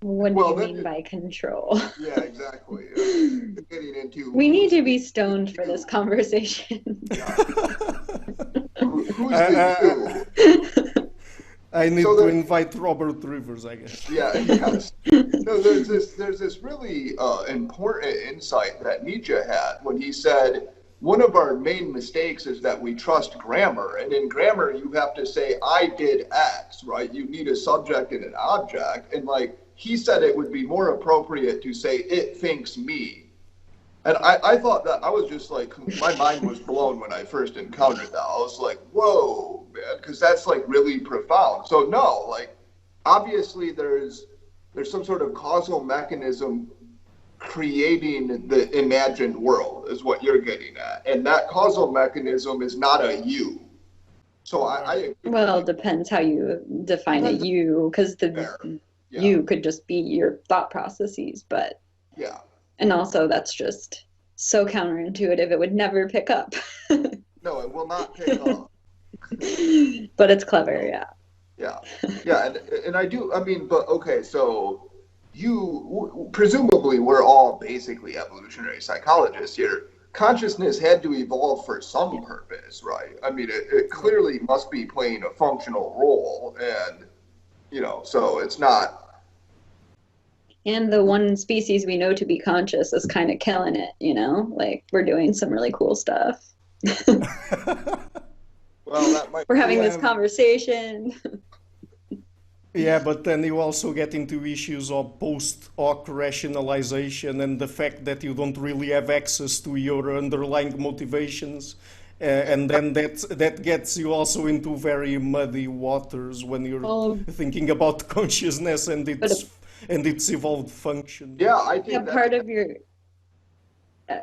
What do you mean by control? Yeah, exactly. Getting into. We need to be stoned for this conversation. Who's the you? I need to invite Robert Rivers, I guess. Yes. No, there's this really important insight that Nietzsche had when he said, one of our main mistakes is that we trust grammar. And in grammar, you have to say, I did X, right? You need a subject and an object. And like, he said it would be more appropriate to say, it thinks me. And I thought that, I was just like, my mind was blown when I first encountered that. I was like, whoa, man, because that's like really profound. So no, like, obviously there's some sort of causal mechanism creating the imagined world is what you're getting at. And that causal mechanism is not a you. So I well, it depends how you define a you, because you could just be your thought processes, but and also that's just so counterintuitive, it would never pick up. No, it will not pick up. But it's clever, and I do, I mean, but okay, so presumably we're all basically evolutionary psychologists here. Consciousness had to evolve for some purpose, right? I mean, it clearly must be playing a functional role, and so it's not. And the one species we know to be conscious is kind of killing it, like we're doing some really cool stuff. Well, that might we're having this conversation. Yeah, but then you also get into issues of post-hoc rationalization and the fact that you don't really have access to your underlying motivations. And then that gets you also into very muddy waters when you're thinking about consciousness and its evolved function. Yeah, I think part of your... I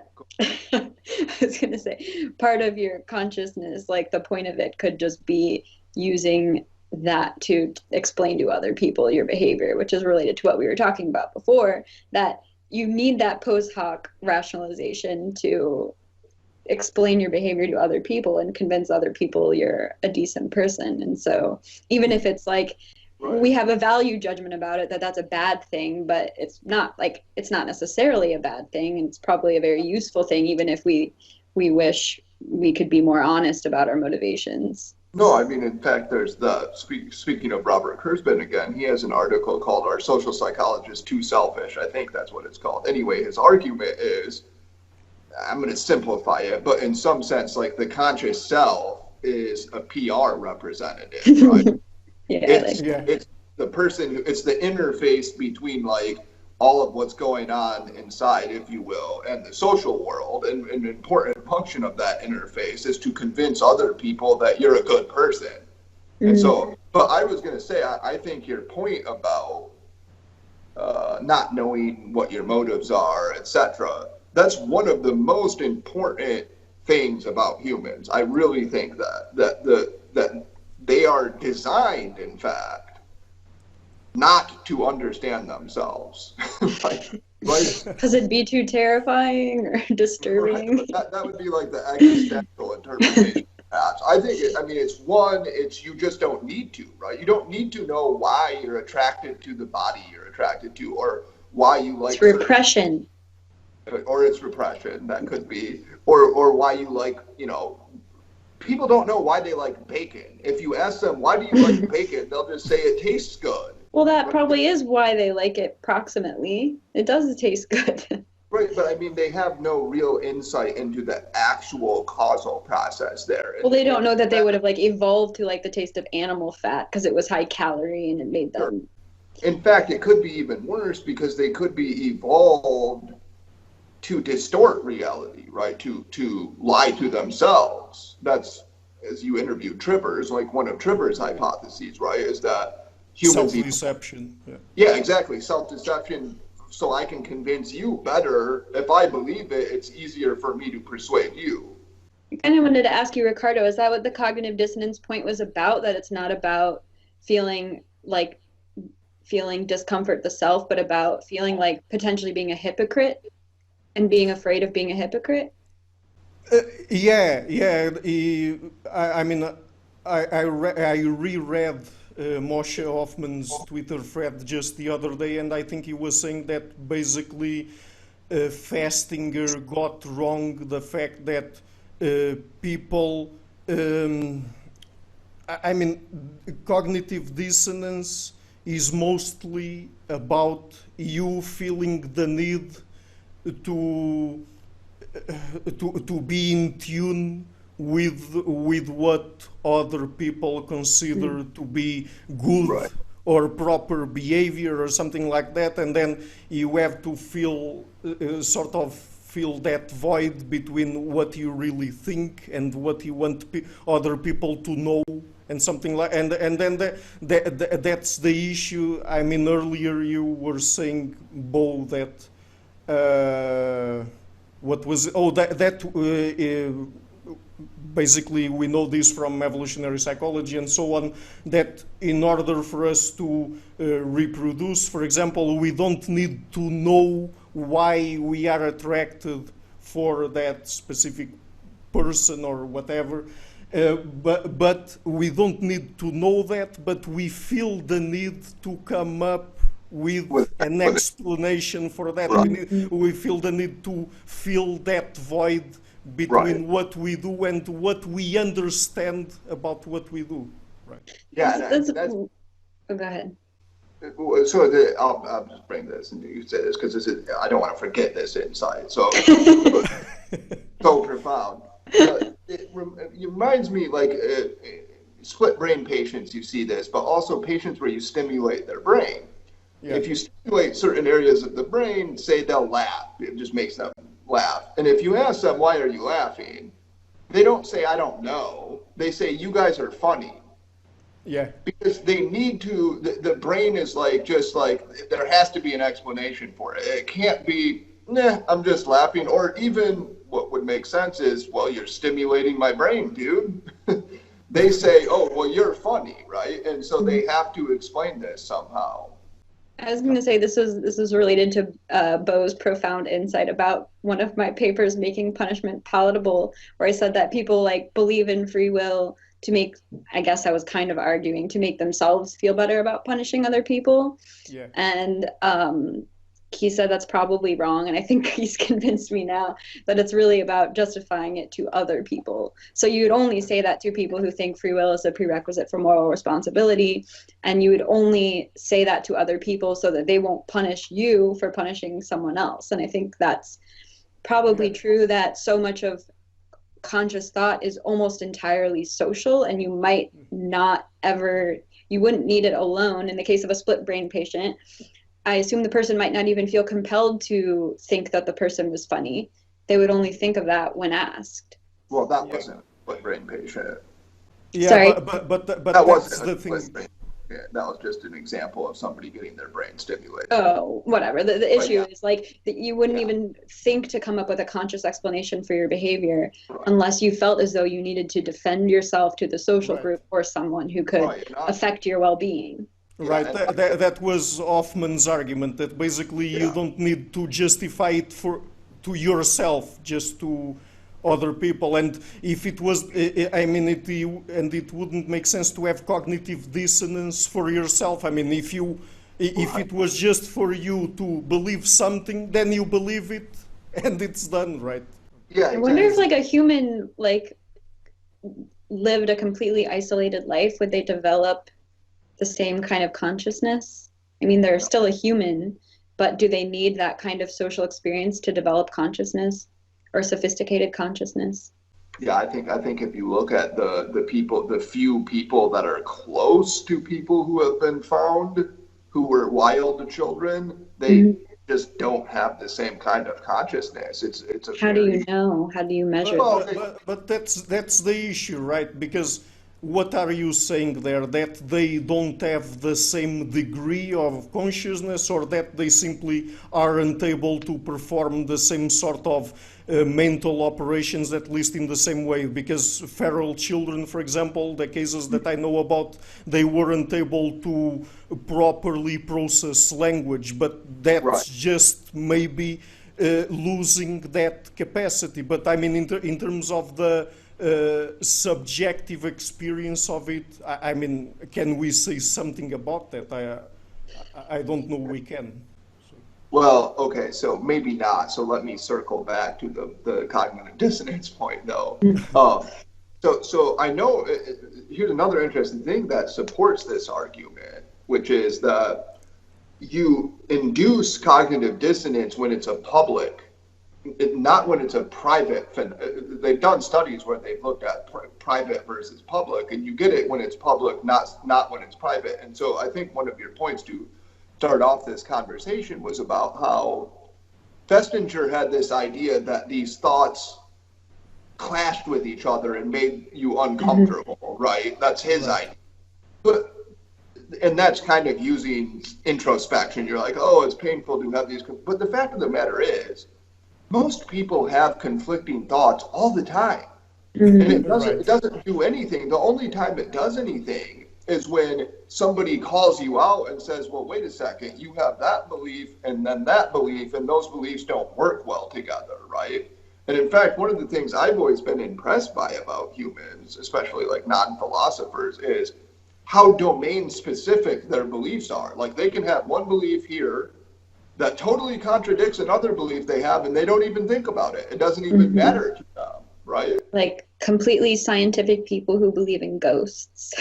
was going to say, part of your consciousness, like the point of it could just be using that to explain to other people your behavior, which is related to what we were talking about before, that you need that post hoc rationalization to explain your behavior to other people and convince other people you're a decent person. And so even if it's like we have a value judgment about it, that's a bad thing, but it's not necessarily a bad thing, and it's probably a very useful thing, even if we wish we could be more honest about our motivations. No, I mean, in fact, there's speaking of Robert Kurzban again, he has an article called "Are Social Psychologists Too Selfish?" I think that's what it's called. Anyway, his argument is, I'm going to simplify it, but in some sense, like the conscious self is a PR representative, right? It's the person it's the interface between like all of what's going on inside, if you will, and the social world. And an important function of that interface is to convince other people that you're a good person. Mm-hmm. And so, but I was going to say, I think your point about not knowing what your motives are, etc., that's one of the most important things about humans. I really think that they are designed, in fact, not to understand themselves. Because it'd be too terrifying or disturbing. Right. That would be like the existential interpretation. I think, it's you just don't need to, right? You don't need to know why you're attracted to the body you're attracted to, or why you like... It's repression. Or it's repression, that could be. Or why you like, people don't know why they like bacon. If you ask them, why do you like bacon? They'll just say it tastes good. Well, that probably is why they like it proximately. It does taste good. Right, but I mean, they have no real insight into the actual causal process there. Well, they don't know that they would have like evolved to like the taste of animal fat because it was high calorie and it made them. In fact, it could be even worse because they could be evolved to distort reality, right? To lie to themselves. That's, as you interviewed Tripper's, like one of Tripper's hypotheses, right? Is that humans... Self-deception. Yeah, exactly. Self-deception, so I can convince you better. If I believe it, it's easier for me to persuade you. I kind of wanted to ask you, Ricardo, is that what the cognitive dissonance point was about? That it's not about feeling discomfort the self, but about feeling like potentially being a hypocrite and being afraid of being a hypocrite? Yeah. I reread Moshe Hoffman's Twitter thread just the other day, and I think he was saying that basically Festinger got wrong the fact that people, cognitive dissonance is mostly about you feeling the need to be in tune with what other people consider to be good or proper behavior or something like that, and then you have to feel that void between what you really think and what you want other people to know, and something like, and then that's the issue. I mean, earlier you were saying, Bo, that basically we know this from evolutionary psychology and so on, that in order for us to reproduce, for example, we don't need to know why we are attracted for that specific person or whatever, but we don't need to know that, but we feel the need to come up with an explanation for that. Right. We feel the need to fill that void between what we do and what we understand about what we do. Right. Yeah, that's, oh, go ahead. So I'll just bring this, and you say this because I don't want to forget this insight. So so profound. It reminds me, like split brain patients, you see this, but also patients where you stimulate their brain. Yeah. If you stimulate certain areas of the brain, say they'll laugh. It just makes them laugh. And if you ask them, why are you laughing? They don't say, I don't know. They say, you guys are funny. Yeah. Because they need to, the brain is like, just like, there has to be an explanation for it. It can't be, nah, I'm just laughing. Or even what would make sense is, well, you're stimulating my brain, dude. They say, oh, well, you're funny, right? And so they have to explain this somehow. I was going to say this is related to Bo's profound insight about one of my papers, Making Punishment Palatable, where I said that people like believe in free will to make, I guess I was kind of arguing, to make themselves feel better about punishing other people. Yeah. And he said that's probably wrong. And I think he's convinced me now that it's really about justifying it to other people. So you would only say that to people who think free will is a prerequisite for moral responsibility. And you would only say that to other people so that they won't punish you for punishing someone else. And I think that's probably true, that so much of conscious thought is almost entirely social, and you might not ever, you wouldn't need it alone. In the case of a split brain patient, I assume the person might not even feel compelled to think that the person was funny. They would only think of that when asked. Well, that wasn't a split brain patient. Yeah, sorry. but that that's wasn't the a thing. split brain. Yeah, that was just an example of somebody getting their brain stimulated. Oh, whatever. The issue is like that you wouldn't even think to come up with a conscious explanation for your behavior unless you felt as though you needed to defend yourself to the social group or someone who could affect your well-being. Right, that was Hoffman's argument, that basically you don't need to justify it to yourself, just to other people. And if it was, I mean, it wouldn't make sense to have cognitive dissonance for yourself. I mean, if it was just for you to believe something, then you believe it, and it's done, right? Yeah. I wonder if like a human lived a completely isolated life, would they develop the same kind of consciousness? I mean, they're still a human, but do they need that kind of social experience to develop consciousness or sophisticated consciousness? Yeah, I think if you look at the few people that are close to people who have been found who were wild children, they just don't have the same kind of consciousness. It's a How do you know? How do you measure? But that's the issue, right? Because what are you saying there? That they don't have the same degree of consciousness, or that they simply aren't able to perform the same sort of mental operations, at least in the same way? Because feral children, for example, the cases that I know about, they weren't able to properly process language, but that's just maybe losing that capacity. But I mean, in terms of the subjective experience of it, I mean, can we say something about that? I don't know we can. Well, okay, so maybe not. So let me circle back to the cognitive dissonance point, though. So I know, here's another interesting thing that supports this argument, which is that you induce cognitive dissonance when it's a public, not when it's a private. They've done studies where they've looked at private versus public, and you get it when it's public, not when it's private. And so I think one of your points to start off this conversation was about how Festinger had this idea that these thoughts clashed with each other and made you uncomfortable, right? That's his idea. And that's kind of using introspection. You're like, oh, it's painful to have these. But the fact of the matter is, most people have conflicting thoughts all the time. And it doesn't do anything. The only time it does anything is when somebody calls you out and says, well, wait a second, you have that belief and then that belief, and those beliefs don't work well together, right? And in fact, one of the things I've always been impressed by about humans, especially like non-philosophers, is how domain specific their beliefs are. Like they can have one belief here that totally contradicts another belief they have, and they don't even think about it. It doesn't even matter to them, right? Like completely scientific people who believe in ghosts.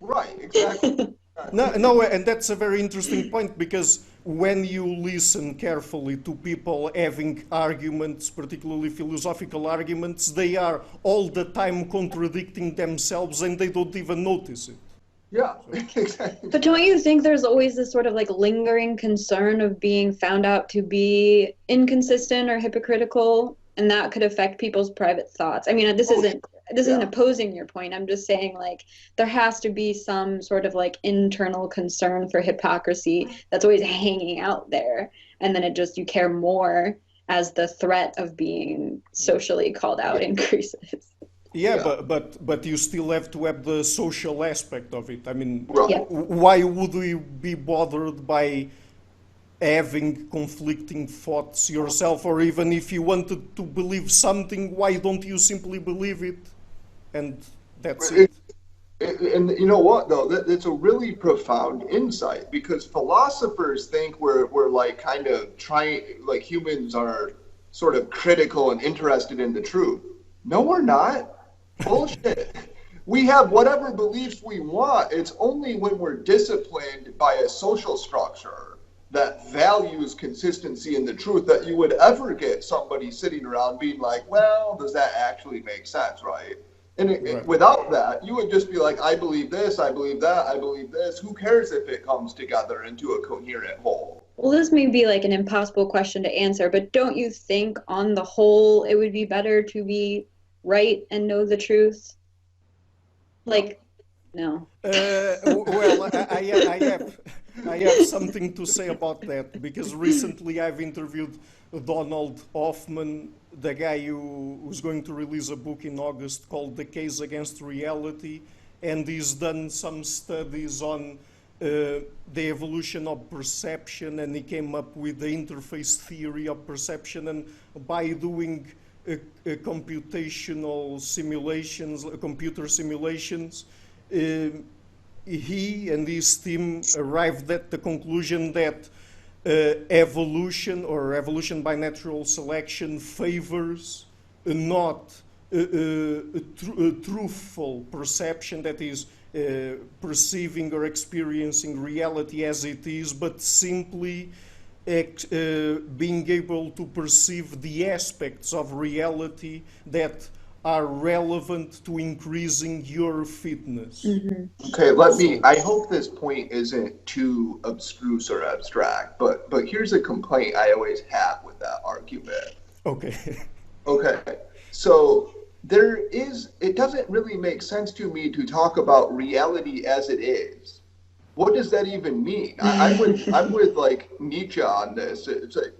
Right, exactly. No, and that's a very interesting point, because when you listen carefully to people having arguments, particularly philosophical arguments, they are all the time contradicting themselves and they don't even notice it. Yeah, exactly. But don't you think there's always this sort of like lingering concern of being found out to be inconsistent or hypocritical, and that could affect people's private thoughts? I mean, this isn't opposing your point. I'm just saying, like, there has to be some sort of like internal concern for hypocrisy that's always hanging out there, and then you care more as the threat of being socially called out increases. Yeah, but you still have to have the social aspect of it. I mean, Right. why would you be bothered by having conflicting thoughts yourself? Or even if you wanted to believe something, why don't you simply believe it? And that's it. And you know what, though? That's a really profound insight, because philosophers think we're like kind of trying, like humans are sort of critical and interested in the truth. No, we're not. Bullshit. We have whatever beliefs we want. It's only when we're disciplined by a social structure that values consistency in the truth that you would ever get somebody sitting around being like, well, does that actually make sense, right? And without that, you would just be like, I believe this, I believe that, I believe this. Who cares if it comes together into a coherent whole? Well, this may be like an impossible question to answer, but don't you think on the whole it would be better to be right and know the truth? Like, no. Well, I have something to say about that, because recently I've interviewed Donald Hoffman, the guy who's going to release a book in August called The Case Against Reality, and he's done some studies on the evolution of perception, and he came up with the interface theory of perception, and by doing computational simulations, computer simulations, he and his team arrived at the conclusion that evolution, or evolution by natural selection, favors not a truthful perception, that is, perceiving or experiencing reality as it is, but simply being able to perceive the aspects of reality that are relevant to increasing your fitness. Okay, I hope this point isn't too abstruse or abstract, but here's a complaint I always have with that argument. Okay. Okay, so it doesn't really make sense to me to talk about reality as it is. What does that even mean? I'm with like Nietzsche on this. It's like,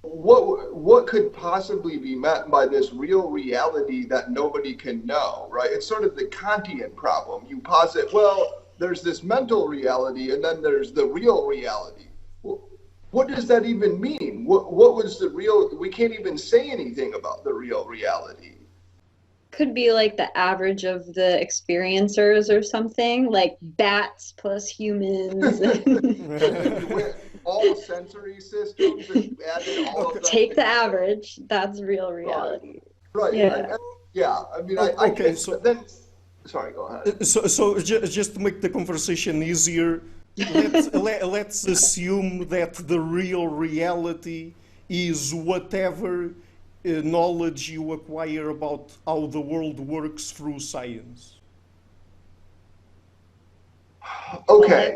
what could possibly be meant by this real reality that nobody can know, right? It's sort of the Kantian problem. You posit, well, there's this mental reality, and then there's the real reality. Well, what does that even mean? What was the real? We can't even say anything about the real reality. Could be like the average of the experiencers or something, like bats plus humans. All sensory systems, and added all of them. Take the average. That's real reality. Right. Yeah. I mean, okay. So then, sorry. Go ahead. So just to make the conversation easier, let's assume that the real reality is whatever knowledge you acquire about how the world works through science. Okay.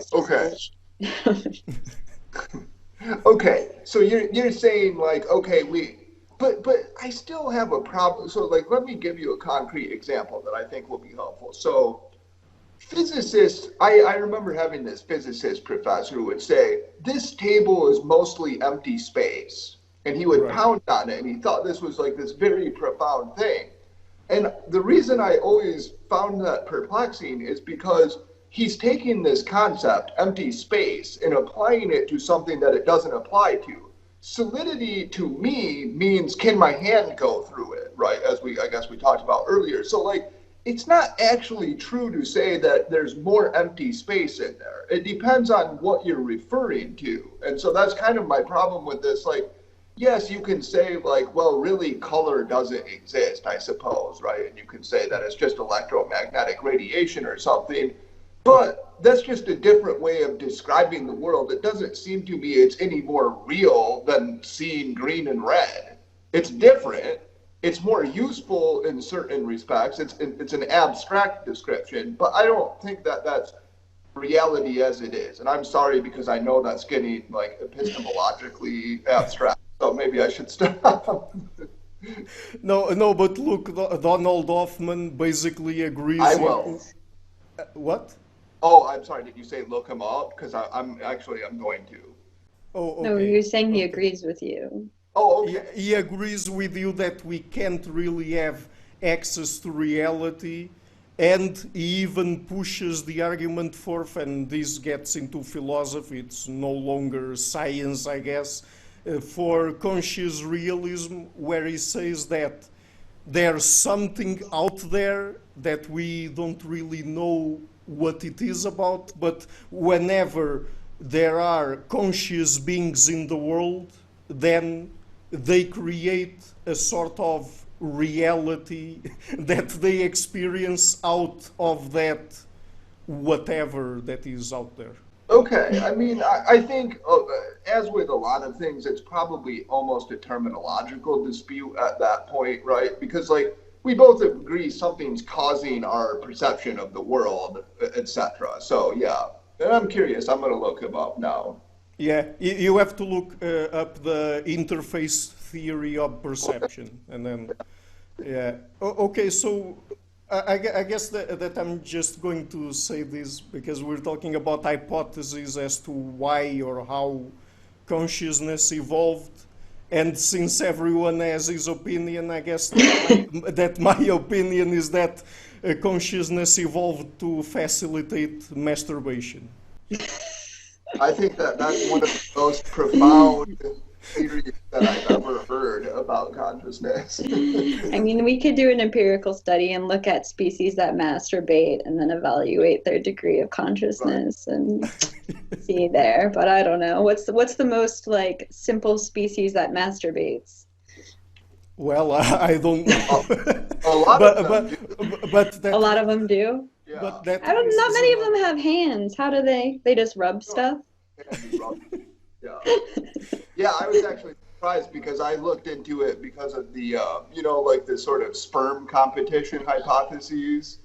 Okay, so you're saying like, okay, but I still have a problem. So like, let me give you a concrete example that I think will be helpful. So physicists, I remember having this physicist professor who would say, this table is mostly empty space. And he would pound on it, and he thought this was like this very profound thing. And the reason I always found that perplexing is because he's taking this concept, empty space, and applying it to something that it doesn't apply to. Solidity to me means, can my hand go through it, right? As I guess we talked about earlier. So like, it's not actually true to say that there's more empty space in there. It depends on what you're referring to. And so that's kind of my problem with this. Like, yes, you can say like, well, really color doesn't exist, I suppose, right? And you can say that it's just electromagnetic radiation or something. But that's just a different way of describing the world. It doesn't seem to me it's any more real than seeing green and red. It's different. It's more useful in certain respects. It's an abstract description, but I don't think that that's reality as it is. And I'm sorry because I know that's getting like epistemologically abstract. So maybe I should stop. No, but look, Donald Hoffman basically agrees. I will. What? Oh, I'm sorry. Did you say look him up? Because I'm going to. Oh, okay. No, you're saying he agrees with you. Oh, okay. He agrees with you that we can't really have access to reality, and he even pushes the argument forth, and this gets into philosophy. It's no longer science, I guess, for conscious realism, where he says that there's something out there that we don't really know what it is about, but whenever there are conscious beings in the world, then they create a sort of reality that they experience out of that whatever that is out there. Okay, I mean, I think, as with a lot of things, it's probably almost a terminological dispute at that point, right? Because, like, we both agree something's causing our perception of the world, etc. So, yeah, and I'm curious. I'm going to look him up now. Yeah, you have to look up the interface theory of perception, and then, yeah. Okay, so I guess that I'm just going to say this because we're talking about hypotheses as to why or how consciousness evolved. And since everyone has his opinion, I guess that my opinion is that consciousness evolved to facilitate masturbation. I think that's one of the most profound theories that I've ever heard about consciousness. I mean, we could do an empirical study and look at species that masturbate and then evaluate their degree of consciousness and see there. But I don't know. What's the most like simple species that masturbates? Well, I don't know. A lot of them do. A lot of them do. Yeah. But that I don't. Not many of them have hands. How do they? They just rub stuff. Yeah. Yeah, I was actually surprised because I looked into it because of the, like the sort of sperm competition hypotheses.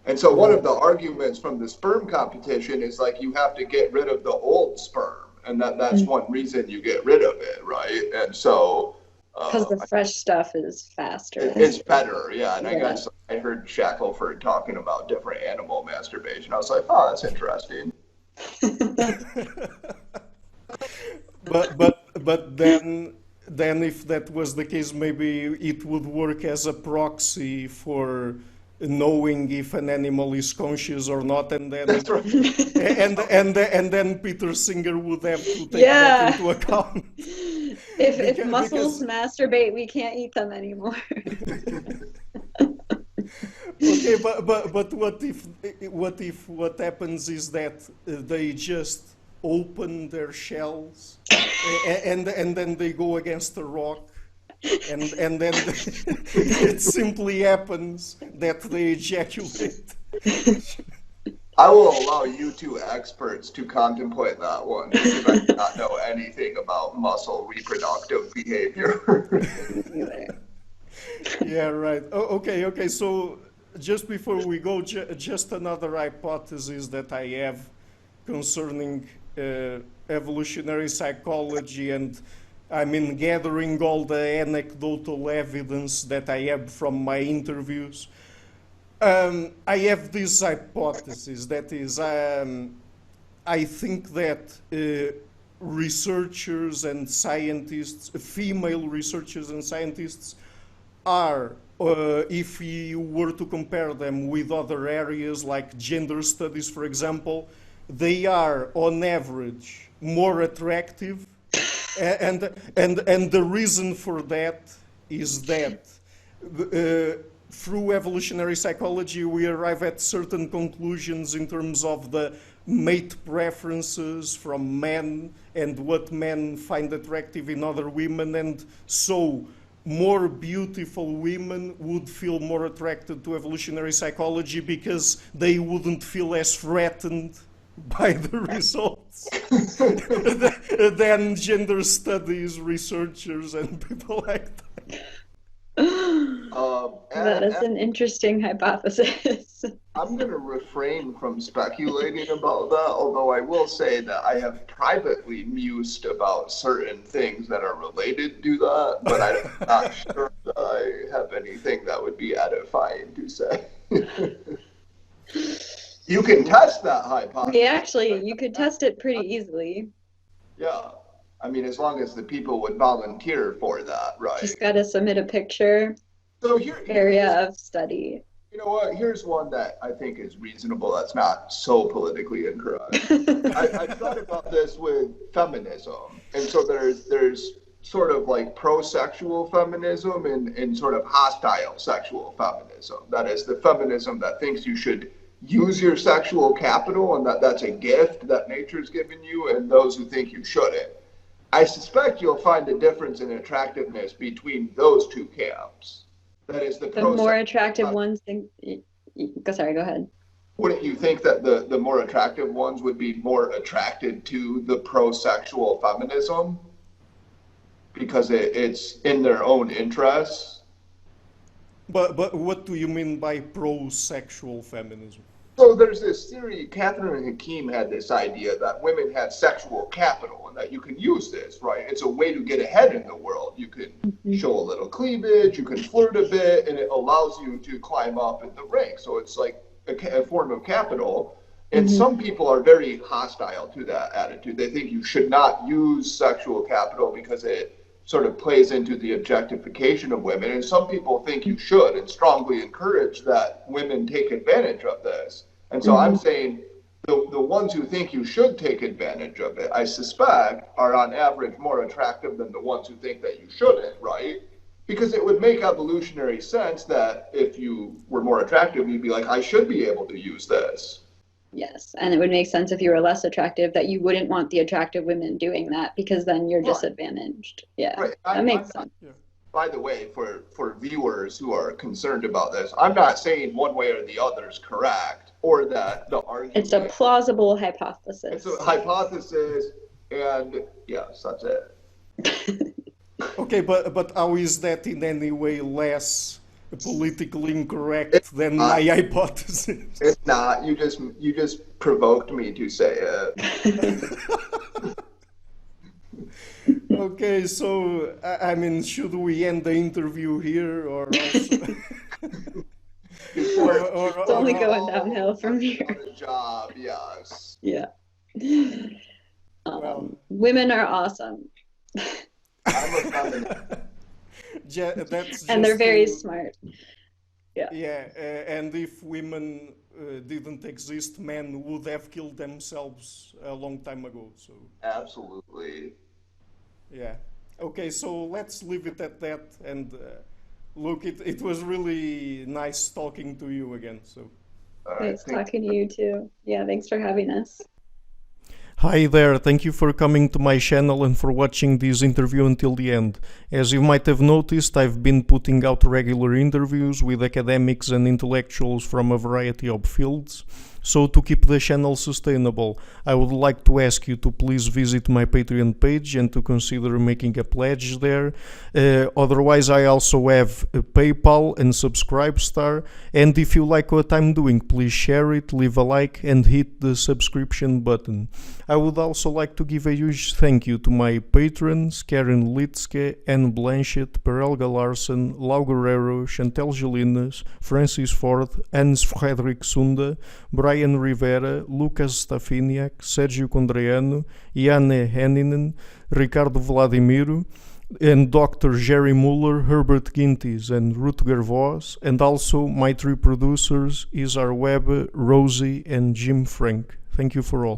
And so one of the arguments from the sperm competition is like you have to get rid of the old sperm. And that's one reason you get rid of it, right? And so... Because the fresh stuff is faster. It's better, yeah. And I guess I heard Shackelford talking about different animal masturbation. I was like, oh, that's interesting. But then if that was the case, maybe it would work as a proxy for knowing if an animal is conscious or not, and then That's right. and then Peter Singer would have to take that into account. If mussels masturbate, we can't eat them anymore. Okay, but what happens is that they just open their shells and then they go against a rock and then it simply happens that they ejaculate. I will allow you two experts to contemplate that one because I do not know anything about mussel reproductive behavior. Yeah, right. Okay. So just before we go, just another hypothesis that I have concerning evolutionary psychology, and I mean gathering all the anecdotal evidence that I have from my interviews. I have this hypothesis that is, I think that researchers and scientists, female researchers and scientists, are, if you were to compare them with other areas like gender studies, for example, they are on average more attractive, and the reason for that is that through evolutionary psychology, we arrive at certain conclusions in terms of the mate preferences from men and what men find attractive in other women. And so more beautiful women would feel more attracted to evolutionary psychology because they wouldn't feel as threatened by the results than gender studies researchers and people like that. That is an interesting hypothesis. I'm going to refrain from speculating about that, although I will say that I have privately mused about certain things that are related to that, but I'm not sure that I have anything that would be edifying to say. You can test that hypothesis. Yeah, actually, you could test it pretty easily. Yeah. I mean, as long as the people would volunteer for that, right? Just got to submit a picture, area of study. You know what? Here's one that I think is reasonable. That's not so politically incorrect. I thought about this with feminism. And so there's sort of like pro-sexual feminism and sort of hostile sexual feminism. That is the feminism that thinks you should use your sexual capital and that's a gift that nature's given you, and those who think you shouldn't. I suspect you'll find a difference in attractiveness between those two camps. That is the more attractive ones think. Sorry, go ahead. Wouldn't you think that the more attractive ones would be more attracted to the pro-sexual feminism because it's in their own interests? But what do you mean by pro-sexual feminism? So there's this theory, Catherine Hakim had this idea that women have sexual capital and that you can use this, right? It's a way to get ahead in the world. You can show a little cleavage, you can flirt a bit, and it allows you to climb up in the ranks. So it's like a form of capital. And some people are very hostile to that attitude. They think you should not use sexual capital because it sort of plays into the objectification of women. And some people think you should and strongly encourage that women take advantage of this. And so I'm saying the ones who think you should take advantage of it, I suspect, are on average more attractive than the ones who think that you shouldn't, right? Because it would make evolutionary sense that if you were more attractive, you'd be like, I should be able to use this. Yes, and it would make sense if you were less attractive that you wouldn't want the attractive women doing that because then you're disadvantaged. Yeah, right. That makes sense. By the way, for viewers who are concerned about this, I'm not saying one way or the other is correct or that the argument... It's a plausible hypothesis. It's a hypothesis, and yes, that's it. Okay, but how is that in any way less politically incorrect than my hypothesis? It's not. You just provoked me to say it. Okay, so I mean, should we end the interview here, or also... It's only going downhill from here. Job, yes. Yeah. Women are awesome. I'm a feminist. And they're very smart. Yeah. Yeah, and if women didn't exist, men would have killed themselves a long time ago. So. Absolutely. Yeah. Okay, so let's leave it at that. And look, it was really nice talking to you again. So. Nice talking to you too. Yeah, thanks for having us. Hi there, thank you for coming to my channel and for watching this interview until the end. As you might have noticed, I've been putting out regular interviews with academics and intellectuals from a variety of fields. So to keep the channel sustainable, I would like to ask you to please visit my Patreon page and to consider making a pledge there. Otherwise, I also have a PayPal and Subscribestar. And if you like what I'm doing, please share it, leave a like and hit the subscription button. I would also like to give a huge thank you to my patrons, Karen Litzke, Anne Blanchett, Perelga Larsen, Lau Guerrero, Chantel Gelinas, Francis Ford, Hans Frederick Sunda, Brian Rivera, Lucas Stafiniak, Sergio Condreano, Janne Henninen, Ricardo Vladimiro, and Dr. Jerry Muller, Herbert Gintis, and Rutger Voss, and also my three producers, Isar Webbe, Rosie, and Jim Frank. Thank you for all.